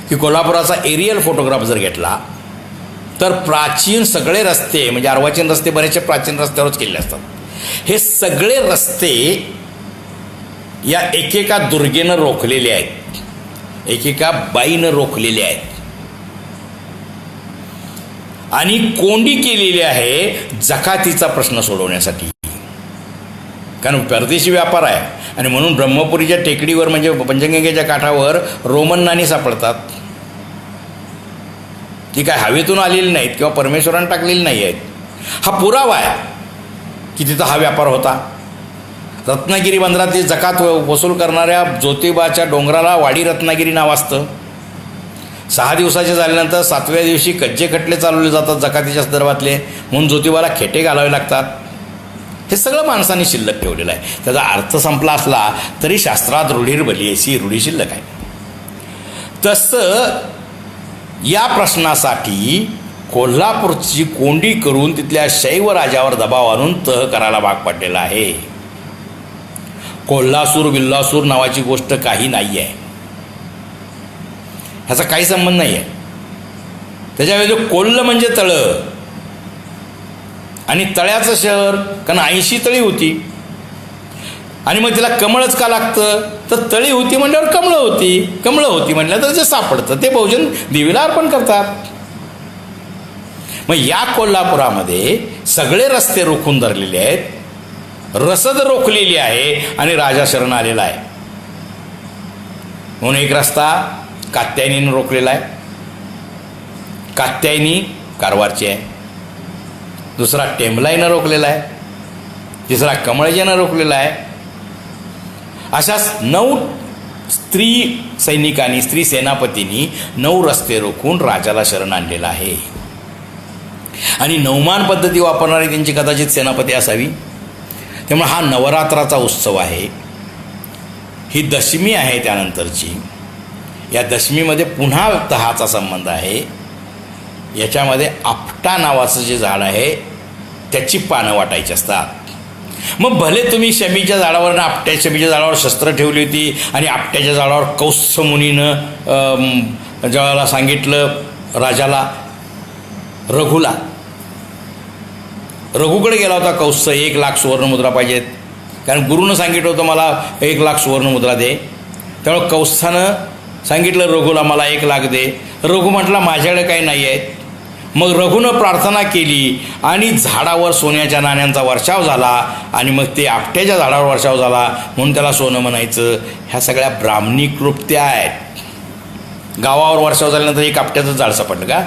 की कोल्हापुराचा एरियल फोटोग्राफ जर घेतला तर प्राचीन सगळे रस्ते, म्हणजे अर्वाचीन रस्ते बरेचसे प्राचीन रस्त्यावरच केलेले असतात. हे सगळे रस्ते या एकेका दुर्गेनं रोखलेले आहेत, एकेका बाईनं रोखलेले आहेत आणि कोंडी केलेली आहे जकातीचा प्रश्न सोडवण्यासाठी. कारण परदेशी व्यापार आहे आणि म्हणून ब्रह्मपुरीच्या टेकडीवर म्हणजे पंचगंगेच्या काठावर रोमन नाणी सापडतात. ती काय हवेतून आलेली नाहीत किंवा परमेश्वरानं टाकलेली नाही आहेत. हा पुरावा आहे की तिथं हा व्यापार होता. रत्नागिरी बंदरात जकात वसूल करणाऱ्या ज्योतिबाच्या डोंगराला वाडी रत्नागिरी नाव असतं. 6 दिवसाचे झाल्यानंतर 7व्या दिवशी कज्जे खटले चालवले जातात जकातीच्या संदर्भातले, म्हणून ज्योतिबाला खेटे घालावे लागतात. हे सगळं माणसाने शिल्लक ठेवलेलं आहे. त्याचा अर्थ संपला असला तरी शास्त्रात रूढीर बलियसी, रूढी शिल्लक आहे. तसं या प्रश्नासाठी कोल्हापूरची कोंडी करून तिथल्या शैव राजावर दबाव आणून तह करायला भाग पडलेला आहे. कोल्हासूर विल्हासूर नावाची गोष्ट काही नाही आहे, ह्याचा काही संबंध नाही आहे. त्याच्यावेळी कोल्ह म्हणजे तळं आणि तळ्याचं शहर, कारण 80 तळी होती आणि मग तिला कमळच का लागतं? तर तळी होती म्हटल्यावर कमळं होती म्हटलं तर जे सापडतं ते बहुजन देवीला अर्पण करतात. मग या कोल्हापुरामध्ये सगळे रस्ते रोखून धरलेले आहेत, रसद रोखलेली आहे आणि राजा शरण आलेला आहे. म्हणून एक रस्ता कात्यायनीनं रोखलेला आहे, कात्यायनी कारवारची आहे. दुसरा टेंबलाईनं रोखलेला आहे, तिसरा कमळजेनं रोखलेला आहे. अशा 9 स्त्री सैनिकांनी, स्त्री सेनापतींनी 9 रस्ते रोखून राजाला शरण आणलेलं आहे. आणि नवमान पद्धती वापरणारी त्यांची कदाचित सेनापती असावी. त्यामुळे हा नवरात्राचा उत्सव आहे. ही दशमी आहे त्यानंतरची. या दशमीमध्ये पुन्हा तहाचा संबंध आहे. याच्यामध्ये आपटा नावाचं जे झाड आहे त्याची पानं वाटायची असतात. मग भले तुम्ही शमीच्या झाडावर शमीच्या झाडावर शस्त्र ठेवली होती आणि आपट्याच्या झाडावर कौत्स मुनीनं ज्याला सांगितलं राजाला, रघुकडे गेला होता कौत्स, 1 लाख सुवर्णमुद्रा पाहिजेत, कारण गुरुनं सांगितलं होतं मला 1 लाख सुवर्णमुद्रा दे. त्यामुळे कौत्सानं सांगितलं रघुला मला 1 लाख दे. रघु म्हटला माझ्याकडे काही नाही आहेत. मग रघुनं प्रार्थना केली आणि झाडावर सोन्याच्या नाण्यांचा वर्षाव झाला आणि मग ते आपट्याच्या झाडावर वर्षाव झाला, म्हणून त्याला सोनं म्हणायचं. ह्या सगळ्या ब्राह्मणी कृत्या आहेत. गावावर वर्षाव झाल्यानंतर एक आपट्याचं झाड सापडलं का?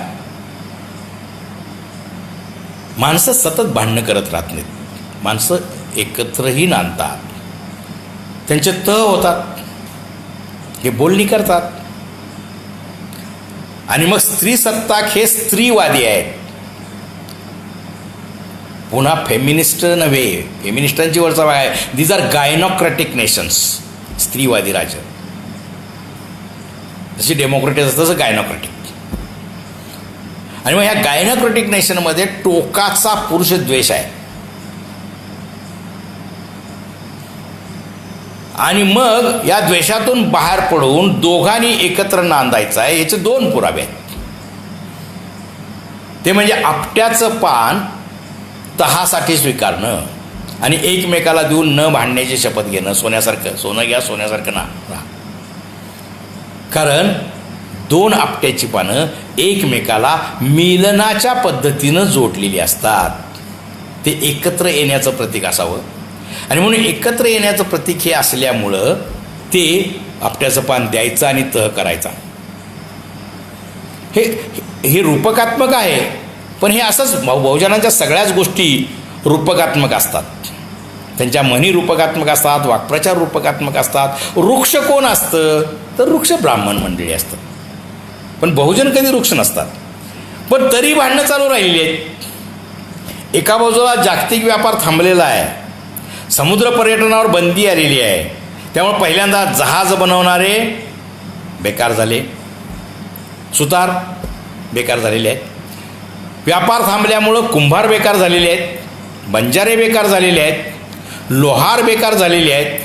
माणसं सतत भांडणं करत राहत नाहीत, माणसं एकत्रही नांदतात, त्यांचे तह होतात, हे बोलणी करतात. आणि मग स्त्री सत्ताक हे स्त्रीवादी आहेत. पुन्हा फेमिनिस्ट नव्हे, फेमिनिस्टांची वरचा भाग आहे. दीज आर गायनोक्रॅटिक नेशन्स, स्त्रीवादी राज्य. जशी डेमोक्रेटिक असतं तसं गायनोक्रॅटिक. आणि मग ह्या गायनोक्रॅटिक नेशनमध्ये टोकाचा पुरुष द्वेष आहे. आणि मग या द्वेषातून बाहेर पडून दोघांनी एकत्र नांदायचं आहे. याचे 2 पुरावे आहेत. ते म्हणजे आपट्याचं पान तहासाठी स्वीकारणं आणि एकमेकाला देऊन न भांडण्याची शपथ घेणं. सोनं घ्या, सोन्यासारखं ना राहा. कारण 2 आपट्याची पानं एकमेकाला मिलनाच्या पद्धतीनं जोडलेली असतात. ते एकत्र येण्याचं प्रतीक असावं आणि म्हणून एकत्र येण्याचं प्रतीक हे असल्यामुळं ते आपट्याचं पान द्यायचं आणि तह करायचा. हे हे रूपकात्मक आहे. पण हे असंच बहुजनांच्या सगळ्याच गोष्टी रूपकात्मक असतात. त्यांच्या म्हणी रूपकात्मक असतात, वाक्प्रचार रूपकात्मक असतात. वृक्ष कोण असतं तर वृक्ष ब्राह्मण मंडळी असतात. पण बहुजन कधी वृक्ष नसतात. पण तरी भांडणं चालू राहिली आहेत. एका बाजूला जागतिक व्यापार थांबलेला आहे, समुद्र पर्यटनावर बंदी आलेली आहे. त्यामुळे पहिल्यांदा जहाज बनवणारे बेकार झाले, सुतार बेकार झालेले आहेत. व्यापार थांबल्यामुळं कुंभार बेकार झालेले आहेत, बंजारे बेकार झालेले आहेत, लोहार बेकार झालेले आहेत.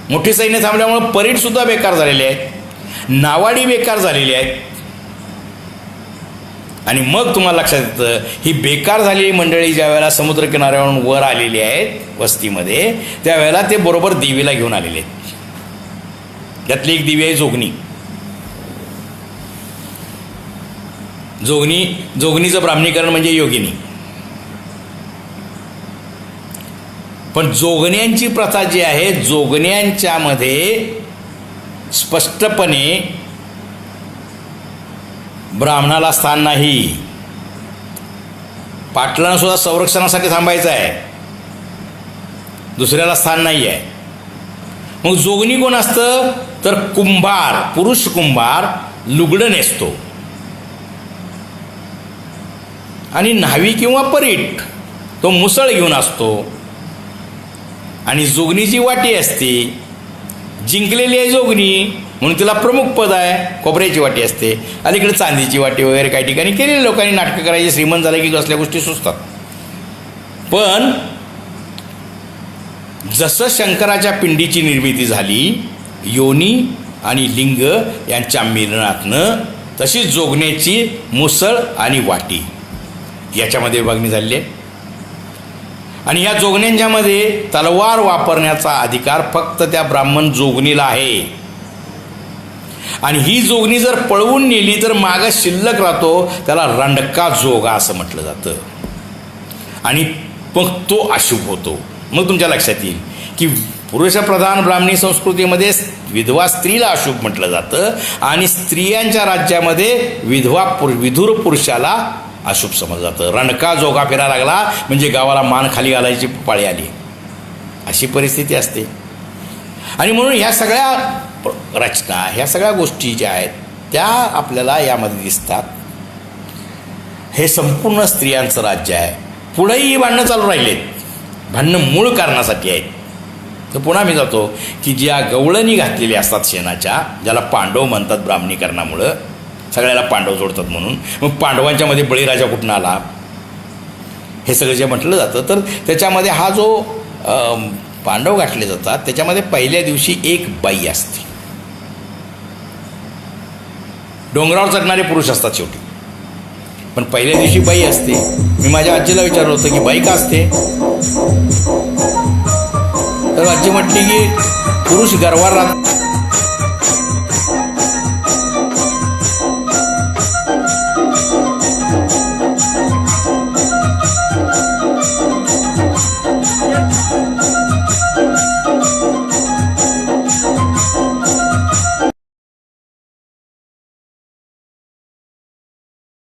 मोठी सैन्य थांबल्यामुळं परीटसुद्धा बेकार झालेले आहेत, नावाडी बेकार झालेली आहेत. आणि मग तुम्हाला लक्षात येतं ही बेकार झालेली मंडळी ज्या वेळेला समुद्रकिनाऱ्यावरून वर आलेली आहेत वस्तीमध्ये, त्यावेळेला ते बरोबर देवीला घेऊन आलेले आहेत. त्यातली एक देवी आहे जोगनी. जोगनीचं ब्राह्मणीकरण म्हणजे योगिनी. पण जोगण्यांची प्रथा जी आहे, जोगण्यांच्यामध्ये स्पष्टपणे ब्राह्मणाला स्थान नाही. पाटलांना सुद्धा संरक्षणासाठी थांबायचं आहे, दुसऱ्याला स्थान नाही आहे. मग जोगणी कोण असतं तर कुंभार, पुरुष कुंभार लुगडं नेसतो. आणि न्हावी किंवा परीट तो मुसळ घेऊन असतो. आणि जोगणीची वाटी असते, जिंकलेली आहे जोगणी म्हणून तिला प्रमुख पद आहे. खोबऱ्याची वाटी असते, अलीकडे चांदीची वाटी वगैरे काही ठिकाणी केलेली. लोकांनी नाटकं करायची, श्रीमंत झाले की कसल्या गोष्टी सुचतात. पण जसं शंकराच्या पिंडीची निर्मिती झाली योनी आणि लिंग यांच्या मिलनातनं, तशी जोगण्याची मुसळ आणि वाटी याच्यामध्ये विभागणी झालेली आहे. आणि या जोगण्यांच्यामध्ये तलवार वापरण्याचा अधिकार फक्त त्या ब्राह्मण जोगणीला आहे. आणि ही जोगणी जर पळवून नेली तर मागं शिल्लक राहतो, त्याला रंडका जोगा असं म्हटलं जातं. आणि मग तो अशुभ होतो. मग तुमच्या लक्षात येईल की पुरुषप्रधान ब्राह्मणी संस्कृतीमध्ये विधवा स्त्रीला अशुभ म्हटलं जातं आणि स्त्रियांच्या राज्यामध्ये विधुर पुरुषाला अशुभ समजलं जातं. रणका जोगा फिरायला लागला म्हणजे गावाला मान खाली घालायची पाळी आली, अशी परिस्थिती असते. आणि म्हणून ह्या सगळ्या रचना, ह्या सगळ्या गोष्टी ज्या आहेत त्या आपल्याला यामध्ये दिसतात. हे संपूर्ण स्त्रियांचं राज्य आहे. पुढेही ही भांडणं चालू राहिलेत. भांडणं मूळ कारणासाठी आहेत. तर पुन्हा मी जातो की ज्या गवळणी घातलेली असतात शेणाच्या, ज्याला पांडव म्हणतात ब्राह्मणीकरणामुळं, सगळ्याला पांडव जोडतात म्हणून. मग पांडवांच्या मध्ये बळीराजा कुठून आला हे सगळं जे म्हटलं जातं, तर त्याच्यामध्ये हा जो पांडव गाठले जातात त्याच्यामध्ये पहिल्या दिवशी एक बाई असते. डोंगरावर चढणारे पुरुष असतात शेवटी, पण पहिल्या दिवशी बाई असते. मी माझ्या आजीला विचारलं होतं की बाई का असते, तर आजी म्हटली की पुरुष गर्वार राहतात.